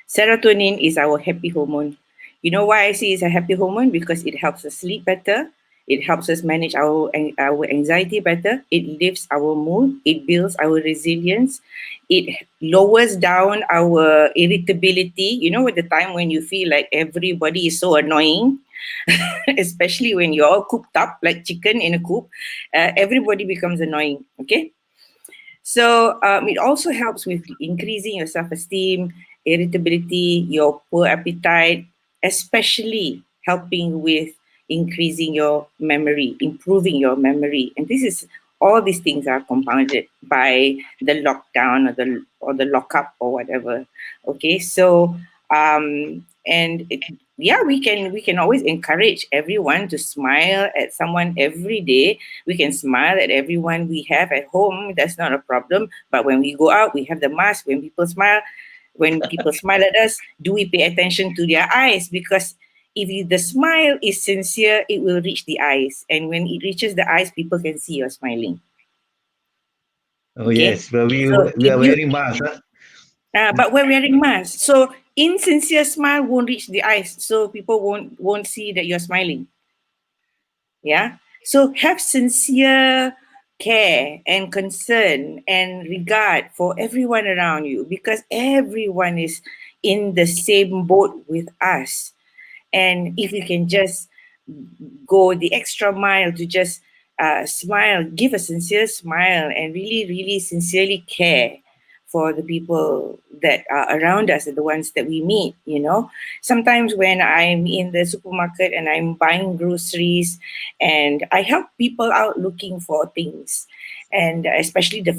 Serotonin is our happy hormone. You know why I say it's a happy hormone? Because it helps us sleep better. It helps us manage our anxiety better. It lifts our mood. It builds our resilience. It lowers down our irritability. You know, at the time when you feel like everybody is so annoying, especially when you're all cooped up like chicken in a coop, everybody becomes annoying. Okay. So it also helps with increasing your self-esteem, irritability, your poor appetite, especially helping with increasing your memory, improving your memory. And all these things are compounded by the lockdown or the lockup or whatever. Okay, so we can always encourage everyone to smile at someone every day. We can smile at everyone we have at home. That's not a problem. But when we go out, we have the mask. When people smile at us, do we pay attention to their eyes? Because if the smile is sincere, it will reach the eyes. And when it reaches the eyes, people can see you're smiling. Oh, okay? Yes, but we are wearing masks. But we're wearing masks. So insincere smile won't reach the eyes. So people won't see that you're smiling. Yeah. So have sincere care and concern and regard for everyone around you, because everyone is in the same boat with us. And if you can just go the extra mile to just smile, give a sincere smile and really, really sincerely care for the people that are around us and the ones that we meet, Sometimes when I'm in the supermarket and I'm buying groceries and I help people out looking for things, and especially during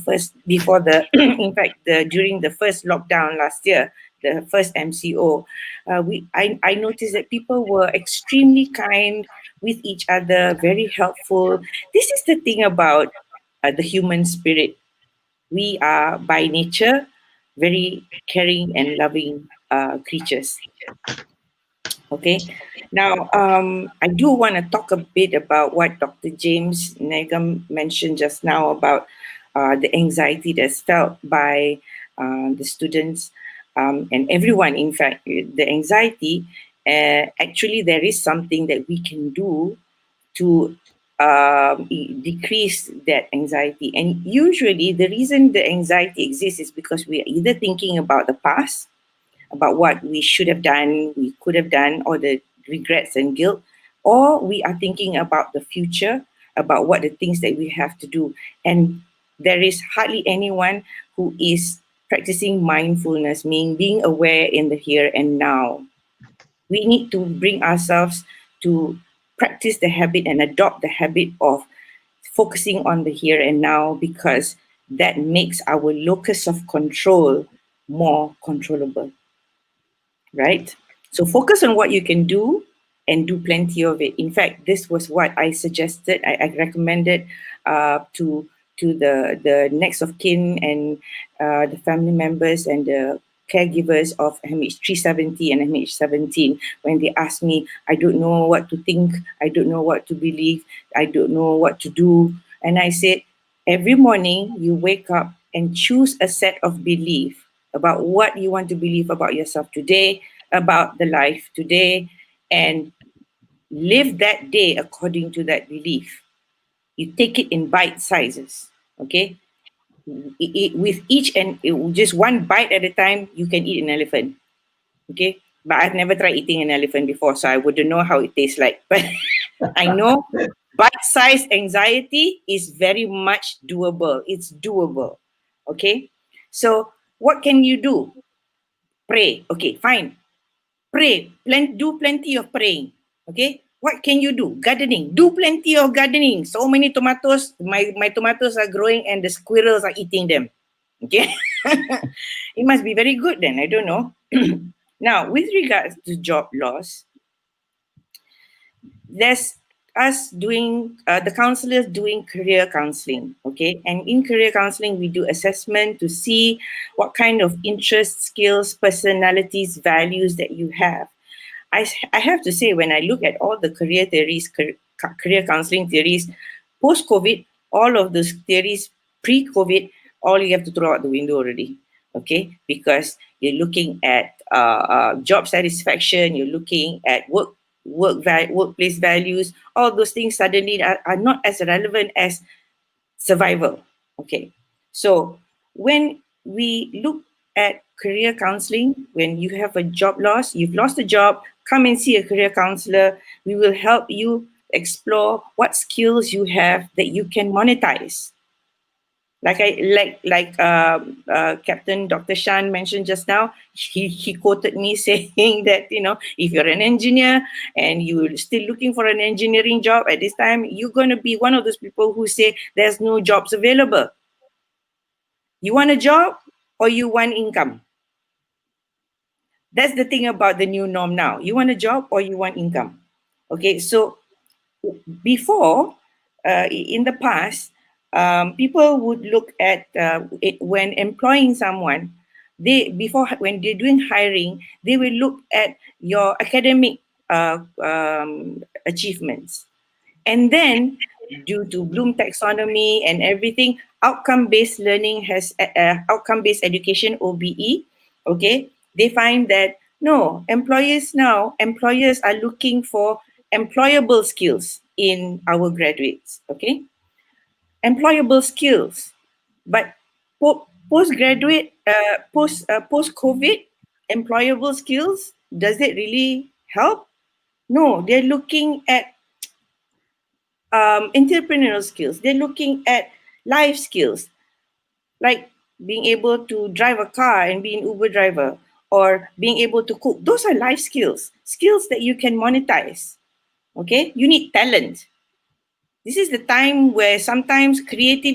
the first lockdown last year, the first MCO, I noticed that people were extremely kind with each other, very helpful. This is the thing about the human spirit. We are by nature very caring and loving creatures. Okay. Now, I do want to talk a bit about what Dr. James Nayagam mentioned just now about the anxiety that's felt by the students and everyone. In fact, the anxiety, actually there is something that we can do to decrease that anxiety. And usually the reason the anxiety exists is because we are either thinking about the past, about what we should have done, we could have done, or the regrets and guilt, or we are thinking about the future, about what the things that we have to do. And there is hardly anyone who is practicing mindfulness, meaning being aware in the here and now. We need to bring ourselves to practice the habit and adopt the habit of focusing on the here and now, because that makes our locus of control more controllable, right? So focus on what you can do and do plenty of it. In fact, this was what I suggested. I recommended to the next of kin and the family members and the caregivers of MH370 and MH17 when they asked me, I don't know what to think, I don't know what to believe, I don't know what to do. And I said, every morning you wake up and choose a set of belief about what you want to believe about yourself today, about the life today, and live that day according to that belief. You take it in bite sizes, okay? With each and just one bite at a time, you can eat an elephant, okay? But I've never tried eating an elephant before, so I wouldn't know how it tastes like. But I know bite-sized anxiety is very much doable. It's doable, okay? So what can you do? Pray. Okay, fine. Pray. Do plenty of praying. Okay. What can you do? Gardening. Do plenty of gardening. So many tomatoes. My tomatoes are growing and the squirrels are eating them. Okay. It must be very good then. I don't know. Now, with regards to job loss, there's us doing the counselors doing career counselling, okay? And in career counselling, we do assessment to see what kind of interests, skills, personalities, values that you have. I have to say, when I look at all the career theories, career counselling theories, post-COVID, all of those theories, pre-COVID, all you have to throw out the window already, okay? Because you're looking at job satisfaction, you're looking at workplace values, all those things suddenly are not as relevant as survival, okay? So when we look at career counselling, when you have a job loss, you've lost a job, come and see a career counsellor. We will help you explore what skills you have that you can monetize. Like Captain Dr. Shan mentioned just now, he quoted me saying that, you know, if you're an engineer and you're still looking for an engineering job at this time, you're going to be one of those people who say there's no jobs available. You want a job or you want income? That's the thing about the new norm now. You want a job or you want income? Okay, so before, in the past, people would look at it when employing someone. When they're doing hiring, they will look at your academic achievements, and then due to Bloom taxonomy and everything, outcome-based learning has outcome-based education (OBE). Okay, they find that no, employers are looking for employable skills in our graduates, okay? Employable skills. But post-COVID, employable skills, does it really help? No, they're looking at entrepreneurial skills. They're looking at life skills, like being able to drive a car and be an Uber driver, or being able to cook. Those are life skills, skills that you can monetize. Okay, you need talent. This is the time where sometimes creative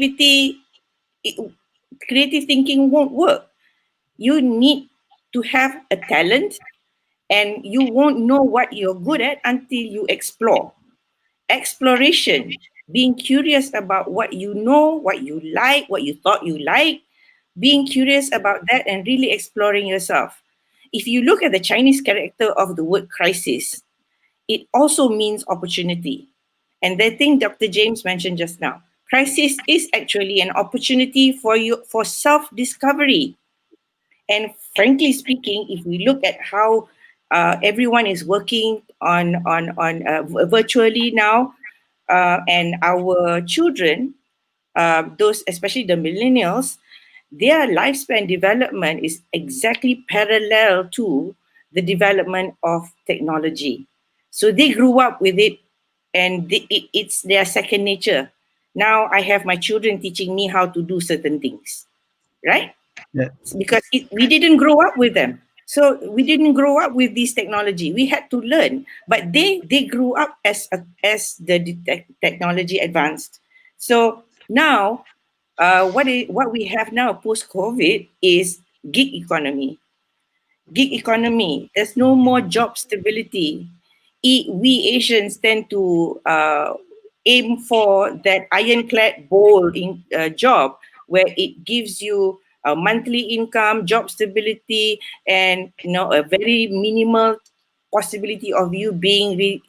thinking won't work. You need to have a talent, and you won't know what you're good at until you explore. Exploration, being curious about what you know, what you like, what you thought you like, being curious about that and really exploring yourself. If you look at the Chinese character of the word crisis, it also means opportunity. And the thing Dr. James mentioned just now, crisis is actually an opportunity for you for self-discovery. And frankly speaking, if we look at how everyone is working on virtually now, and our children, those especially the millennials, their lifespan development is exactly parallel to the development of technology. So they grew up with it, and it's their second nature. Now I have my children teaching me how to do certain things, right? Yeah. Because we didn't grow up with them. So we didn't grow up with this technology. We had to learn, but they grew up as the technology advanced. So now, what we have now post COVID is gig economy. Gig economy. There's no more job stability. We Asians tend to aim for that ironclad bold job where it gives you a monthly income, job stability, and a very minimal possibility of you being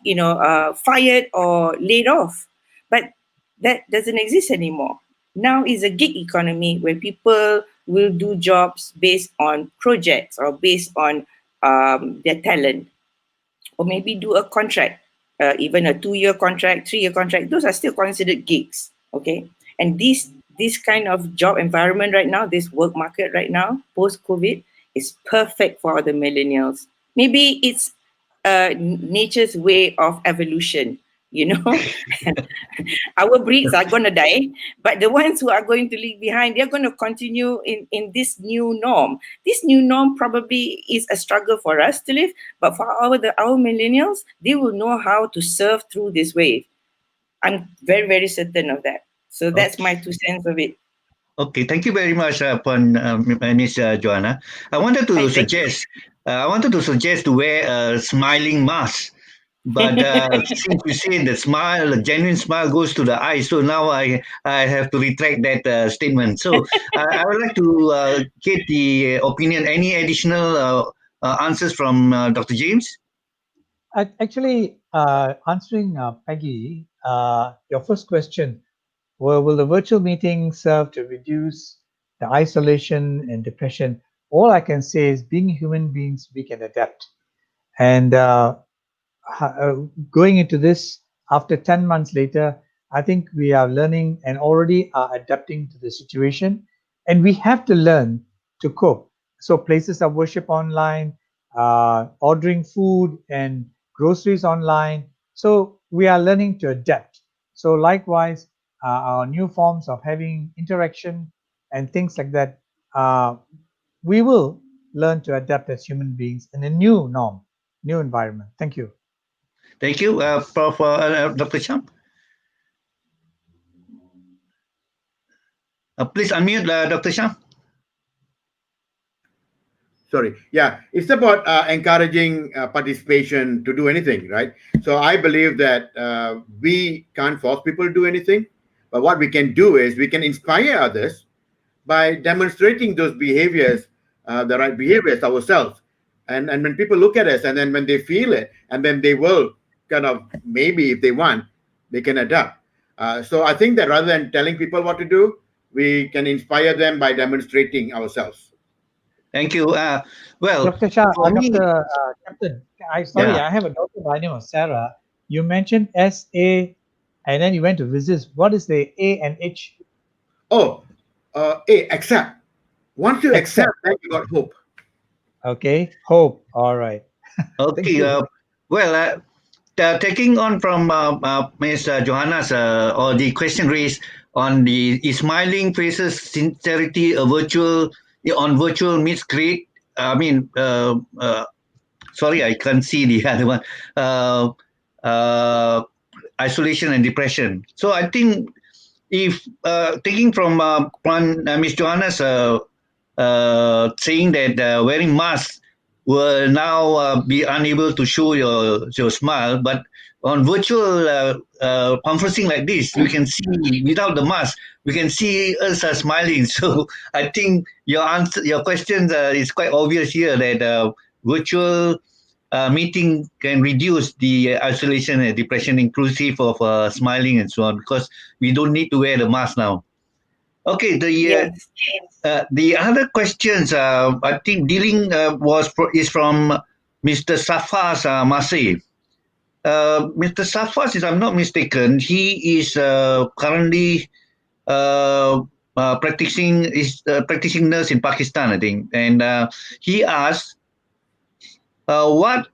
fired or laid off. But that doesn't exist anymore. Now is a gig economy where people will do jobs based on projects or based on their talent, or maybe do a contract, even a 2-year contract, 3-year contract. Those are still considered gigs, okay? And this kind of job environment right now, this work market right now, post-COVID, is perfect for the millennials. Maybe it's nature's way of evolution, Our breeds are going to die, but the ones who are going to leave behind, they're going to continue in this new norm. This new norm probably is a struggle for us to live, but for our millennials, they will know how to surf through this wave. I'm very, very certain of that. So that's my 2 cents of it. Okay, thank you very much, Ms. Johana. I wanted to suggest to wear a smiling mask, but since you say the genuine smile goes to the eyes, so now I have to retract that statement. So I would like to get the opinion. Any additional answers from Dr. James? Actually, answering Peggy, your first question, will the virtual meeting serve to reduce the isolation and depression? All I can say is, being human beings, we can adapt. And going into this, after 10 months later, I think we are learning and already are adapting to the situation. And we have to learn to cope. So places of worship online, ordering food and groceries online. So we are learning to adapt. So likewise, our new forms of having interaction and things like that, we will learn to adapt as human beings in a new norm, new environment. Thank you. Thank you, Prof. Dr. Sham. Please unmute, Dr. Sham. Sorry. Yeah, it's about encouraging participation to do anything, right? So I believe that we can't force people to do anything, but what we can do is we can inspire others by demonstrating those behaviors, the right behaviors ourselves. And when people look at us, and then when they feel it, and then they will kind of, maybe if they want, they can adapt. So I think that rather than telling people what to do, we can inspire them by demonstrating ourselves. Thank you. Well, Dr. Shah, me, Captain, I have a daughter by the name of Sarah. You mentioned SA, and then you went to visit. What is the A and H? Oh, A, accept. Once you accept, then you got hope. Okay, hope. All right. Okay. Well, taking on from Ms. Johana's or the question raised on the smiling faces sincerity, virtual meets create. Sorry, I can't see the other one. Isolation and depression. So I think if taking from Ms. Johana's saying that wearing masks will now be unable to show your smile, but on virtual conferencing like this, you can see without the mask, we can see us smiling. So I think your question is quite obvious here that virtual meeting can reduce the isolation and depression, inclusive of smiling and so on, because we don't need to wear the mask now. Okay, the other questions I think dealing is from Mr. Safas Masih. Mr. Safas, if I'm not mistaken, he is currently practicing nurse in Pakistan, I think, and he asked, what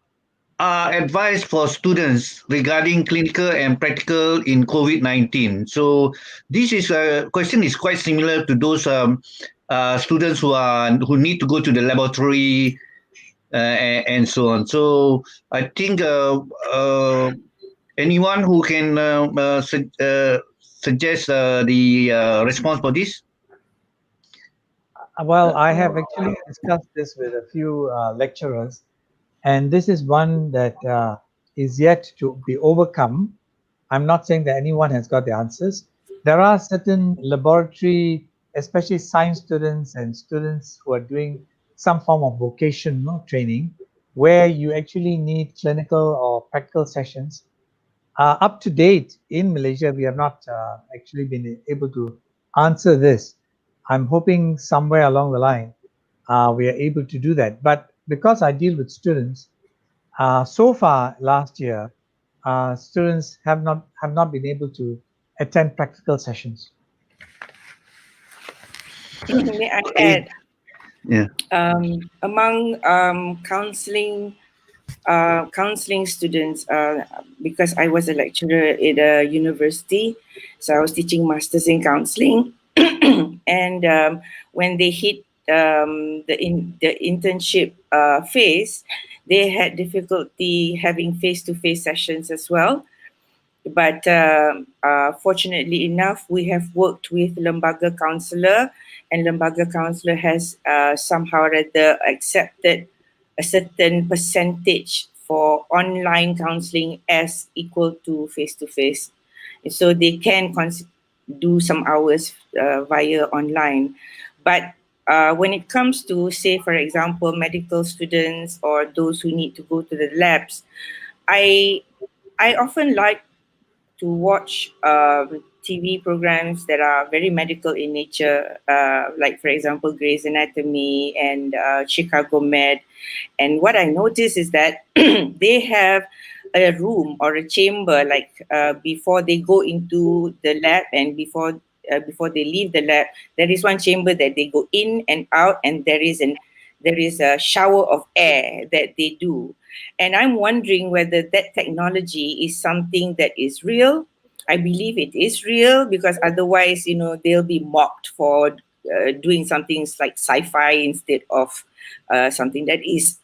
are advice for students regarding clinical and practical in COVID-19? So this is a question is quite similar to those students who need to go to the laboratory and so on. So I think anyone who can suggest the response for this? Well, I have actually discussed this with a few lecturers, and this is one that is yet to be overcome. I'm not saying that anyone has got the answers. There are certain laboratory, especially science students and students who are doing some form of vocational training, where you actually need clinical or practical sessions. Up to date in Malaysia, we have not actually been able to answer this. I'm hoping somewhere along the line we are able to do that. But because I deal with students, so far last year, students have not been able to attend practical sessions. May I add? Yeah. Among counseling students, because I was a lecturer at a university, so I was teaching masters in counseling, and when they hit the internship phase, they had difficulty having face-to-face sessions as well. But fortunately enough, we have worked with Lembaga Counsellor, and Lembaga Counsellor has somehow rather accepted a certain percentage for online counselling as equal to face-to-face. So they can do some hours via online. But when it comes to, say, for example, medical students or those who need to go to the labs, I often like to watch TV programs that are very medical in nature, like, for example, Grey's Anatomy and Chicago Med. And what I notice is that they have a room or a chamber, like before they go into the lab and before they leave the lab, there is one chamber that they go in and out, and there is a shower of air that they do. And I'm wondering whether that technology is something that is real. I believe it is real, because otherwise, they'll be mocked for doing something like sci-fi instead of something that is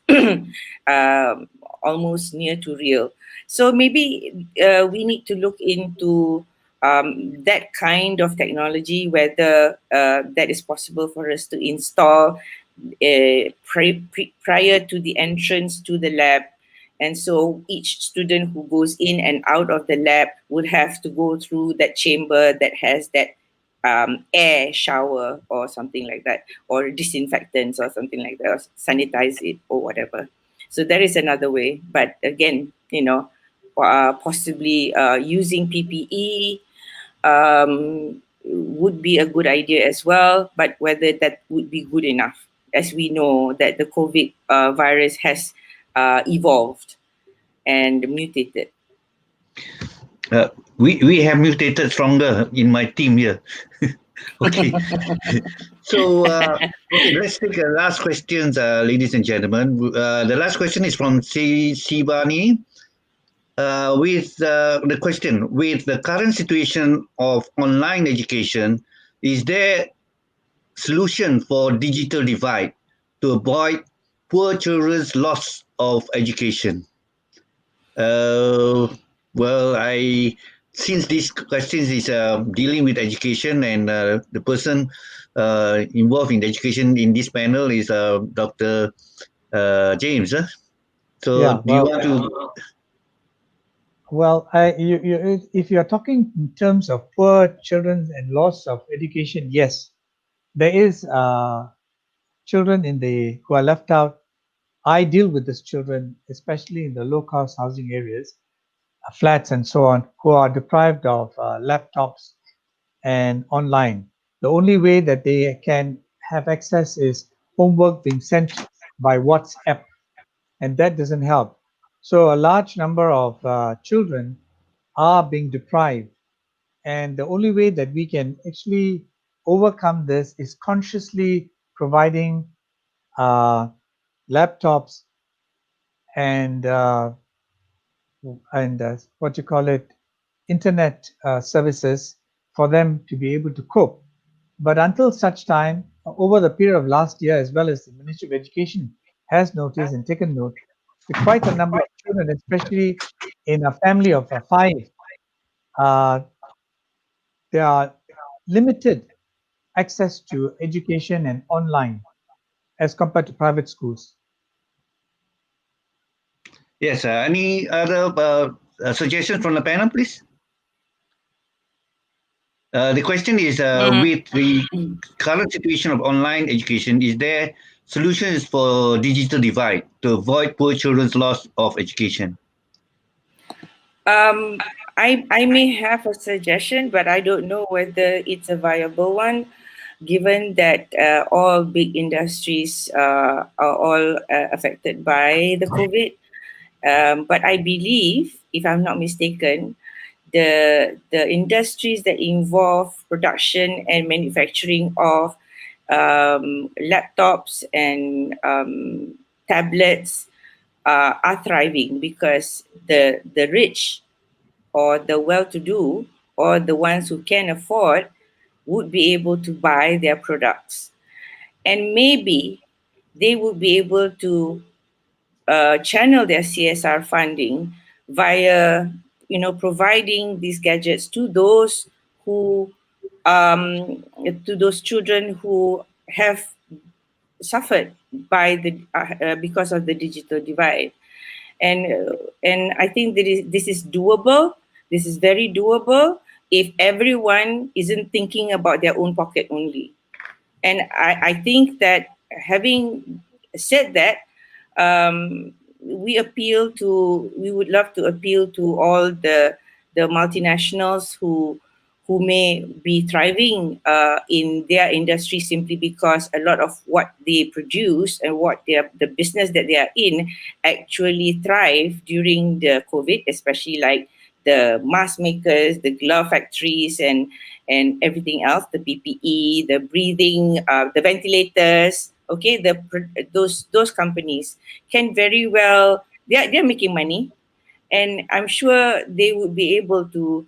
almost near to real. So maybe we need to look into that kind of technology, whether that is possible for us to install prior to the entrance to the lab. And so each student who goes in and out of the lab would have to go through that chamber that has that air shower or something like that, or disinfectants or something like that, or sanitize it or whatever. So that is another way. But again, possibly using PPE would be a good idea as well, but whether that would be good enough, as we know that the COVID virus has evolved and mutated. We have mutated stronger in my team here. Okay. So, okay, let's take the last questions, ladies and gentlemen. The last question is from Sibani. With the question, with the current situation of online education, is there solution for digital divide to avoid poor children's loss of education? Well, since this question is dealing with education, and the person involved in education in this panel is Dr. James. So, Yeah, do you want to? Well, if you are talking in terms of poor children and loss of education, yes, there is children who are left out. I deal with these children, especially in the low-cost housing areas, flats and so on, who are deprived of laptops and online. The only way that they can have access is homework being sent by WhatsApp, and that doesn't help. So a large number of children are being deprived. And the only way that we can actually overcome this is consciously providing laptops and what you call it, internet services for them to be able to cope. But until such time, over the period of last year, as well as the Ministry of Education has noticed and taken note, that quite a number of children, especially in a family of five, uh, there are limited access to education and online as compared to private schools. Yes, any other suggestions from the panel, please? The question is, with the current situation of online education, is there solutions for digital divide to avoid poor children's loss of education? I may have a suggestion, but I don't know whether it's a viable one, given that all big industries are all affected by the COVID. But I believe, if I'm not mistaken, the industries that involve production and manufacturing of laptops and tablets are thriving, because the rich or the well-to-do or the ones who can afford would be able to buy their products, and maybe they would be able to channel their CSR funding via, providing these gadgets to those who, to those children who have suffered by because of the digital divide. And I think this is doable. This is very doable if everyone isn't thinking about their own pocket only. And I think that, having said that, we would love to appeal to all the multinationals who may be thriving in their industry, simply because a lot of what they produce and the business that they are in actually thrive during the COVID, especially like the mask makers, the glove factories, and everything else, the PPE, the breathing, the ventilators. Okay, those companies can very well, they're making money, and I'm sure they would be able to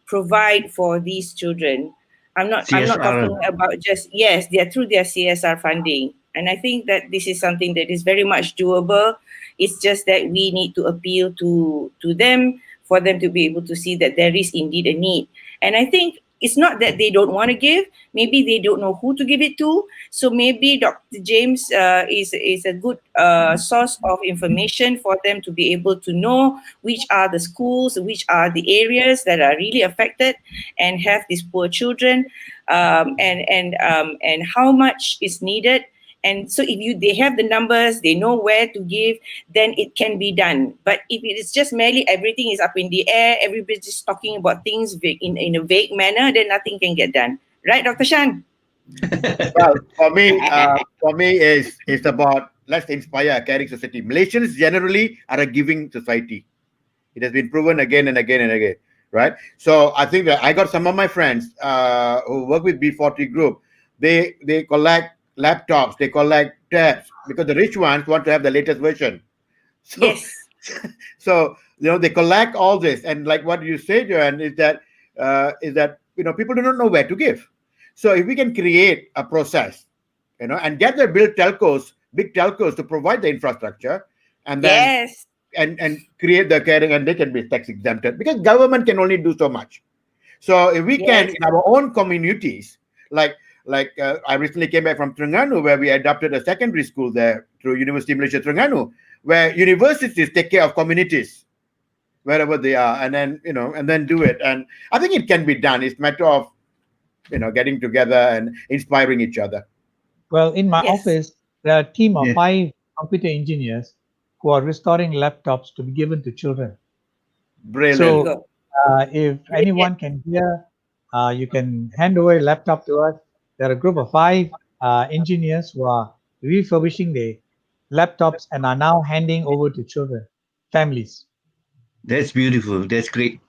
provide for these children. I'm not CSR. talking about just, yes, they are through their CSR funding, and I think that this is something that is very much doable. It's just that we need to appeal to them, for them to be able to see that there is indeed a need. And I think it's not that they don't want to give. Maybe they don't know who to give it to. So maybe Dr. James is a good source of information for them to be able to know which are the schools, which are the areas that are really affected and have these poor children, and how much is needed. And so if they have the numbers, they know where to give, then it can be done. But if it is just merely everything is up in the air, everybody's just talking about things in a vague manner, then nothing can get done. Right, Dr. Shan? Well, for me, it's about, let's inspire a caring society. Malaysians generally are a giving society. It has been proven again and again and again, right? So I think that I got some of my friends who work with B40 Group. They collect laptops, they collect tabs, because the rich ones want to have the latest version. So, Yes. so they collect all this, and like what you say, Johan, is that people do not know where to give. So if we can create a process, and get the big telcos to provide the infrastructure, and then Yes. and create the caring, and they can be tax exempted, because government can only do so much. So if we can, Yes. in our own communities, like I recently came back from Terengganu, where we adopted a secondary school there through University of Malaysia Terengganu, where universities take care of communities wherever they are, and then do it. And I think it can be done. It's a matter of getting together and inspiring each other. Well, in my Yes. office, there are a team of Yes. 5 computer engineers who are restoring laptops to be given to children. Brilliant. There you So, go. if anyone can hear, you can hand over a laptop to us. There are a group of 5 engineers who are refurbishing the laptops and are now handing over to children. families. That's beautiful. That's great.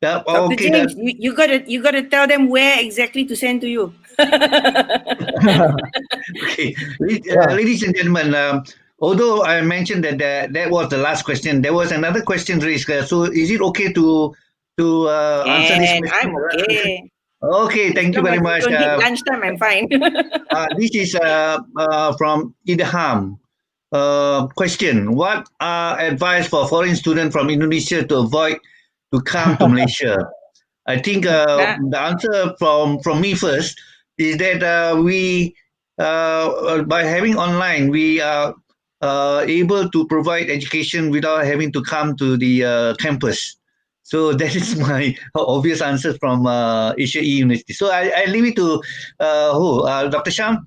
Dr. Okay, James, you gotta tell them where exactly to send to you. okay. Yeah. Ladies and gentlemen, although I mentioned that was the last question, there was another question raised. So is it okay to answer this And question? I'm okay. Okay, As thank you long very as you much. don't hit lunchtime, I'm fine. This is from Idham. Question: what are advice for foreign students from Indonesia to avoid to come to Malaysia? I think Nah. the answer from me first is that we by having online we are able to provide education without having to come to the campus. So that is my obvious answer from AeU University. So I leave it to Dr. Shan.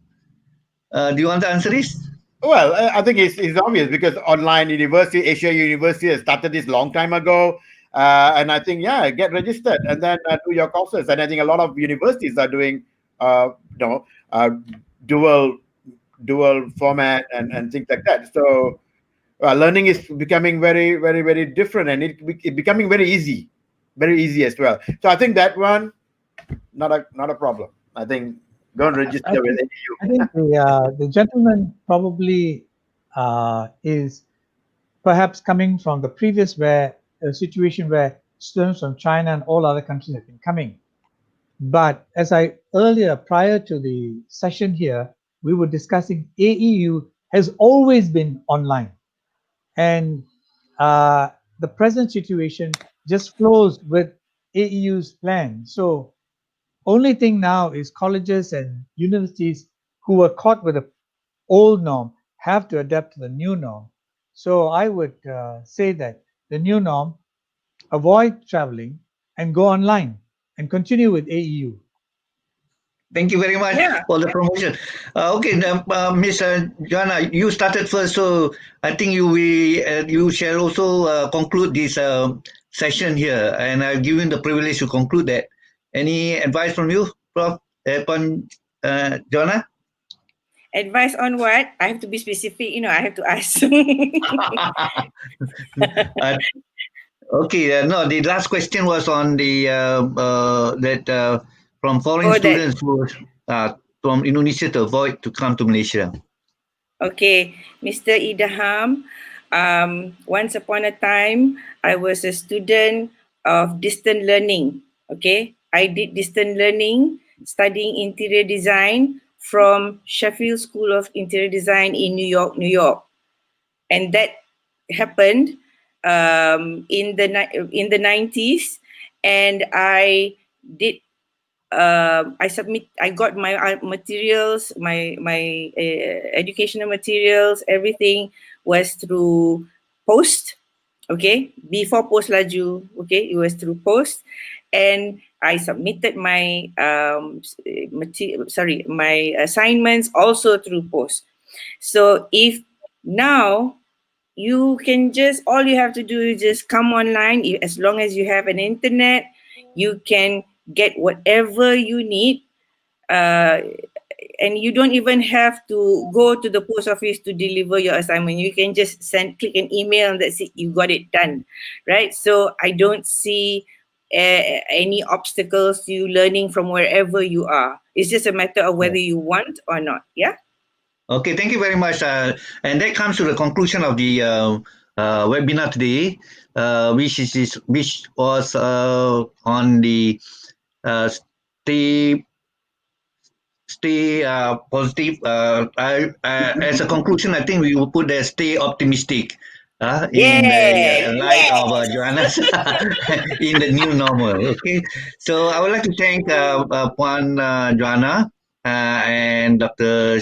Do you want to answer this? Well, I think it's obvious because online university, Asia University has started this long time ago. And I think, yeah, get registered and then do your courses. And I think a lot of universities are doing, you know, dual format and things like that. So learning is becoming very, very, very different, and it becoming very easy as well. So I think that one, not a problem. I think go and register with AeU. I think the gentleman probably is perhaps coming from the previous situation where students from China and all other countries have been coming. But as I earlier, prior to the session here, we were discussing AeU has always been online. And the present situation just flows with AEU's plan. So only thing now is colleges and universities who were caught with the old norm have to adapt to the new norm. So I would say that the new norm, avoid traveling and go online and continue with AEU. Thank you very much Yeah. for the promotion. Okay, Miss Johana, you started first, so I think you shall also conclude this session here, and I've given the privilege to conclude that. Any advice from you, Prof. Upon Johana? Advice on what? I have to be specific, I have to ask. Okay, no, the last question was on the that from foreign students who from Indonesia to avoid to come to Malaysia. Okay, Mr. Idham, once upon a time, I was a student of distant learning. Okay, I did distant learning, studying interior design from Sheffield School of Interior Design in New York, New York, and that happened in the 90s, and I did I got my materials, my educational materials, everything was through post. Okay, before post laju. Okay, it was through post, and I submitted my my assignments also through post. So if now you can just, all you have to do is just come online. As long as you have an internet, you can get whatever you need, and you don't even have to go to the post office to deliver your assignment. You can just click an email, and that's it, you got it done, right? So I don't see any obstacles to you learning from wherever you are. It's just a matter of whether you want or not. Yeah. Okay, thank you very much. And that comes to the conclusion of the webinar today, which was on the stay positive. As a conclusion, I think we will put there stay optimistic. In the light of Johana's in the new normal. Okay, so I would like to thank Puan Johana and Dr.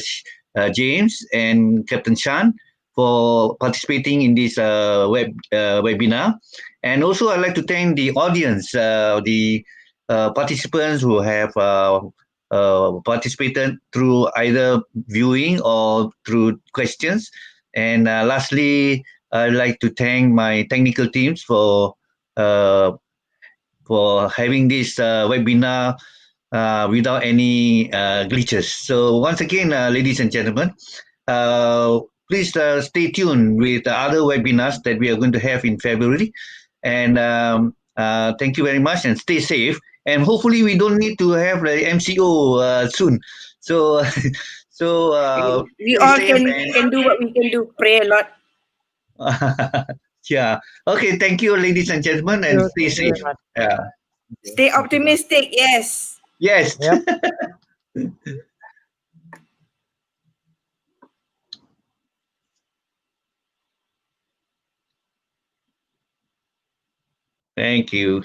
James and Captain Shan for participating in this webinar, and also I'd like to thank the audience, the participants who have participated through either viewing or through questions. And lastly, I'd like to thank my technical teams for having this webinar without any glitches. So once again, ladies and gentlemen, please stay tuned with the other webinars that we are going to have in February. And thank you very much, and stay safe. And hopefully we don't need to have the MCO soon. So, We stay all safe can do what we can do. Pray a lot. yeah. Okay. Thank you, ladies and gentlemen, and stay Thank you safe. very much. Yeah. Stay optimistic. Yes. Yes. Yep. Thank you.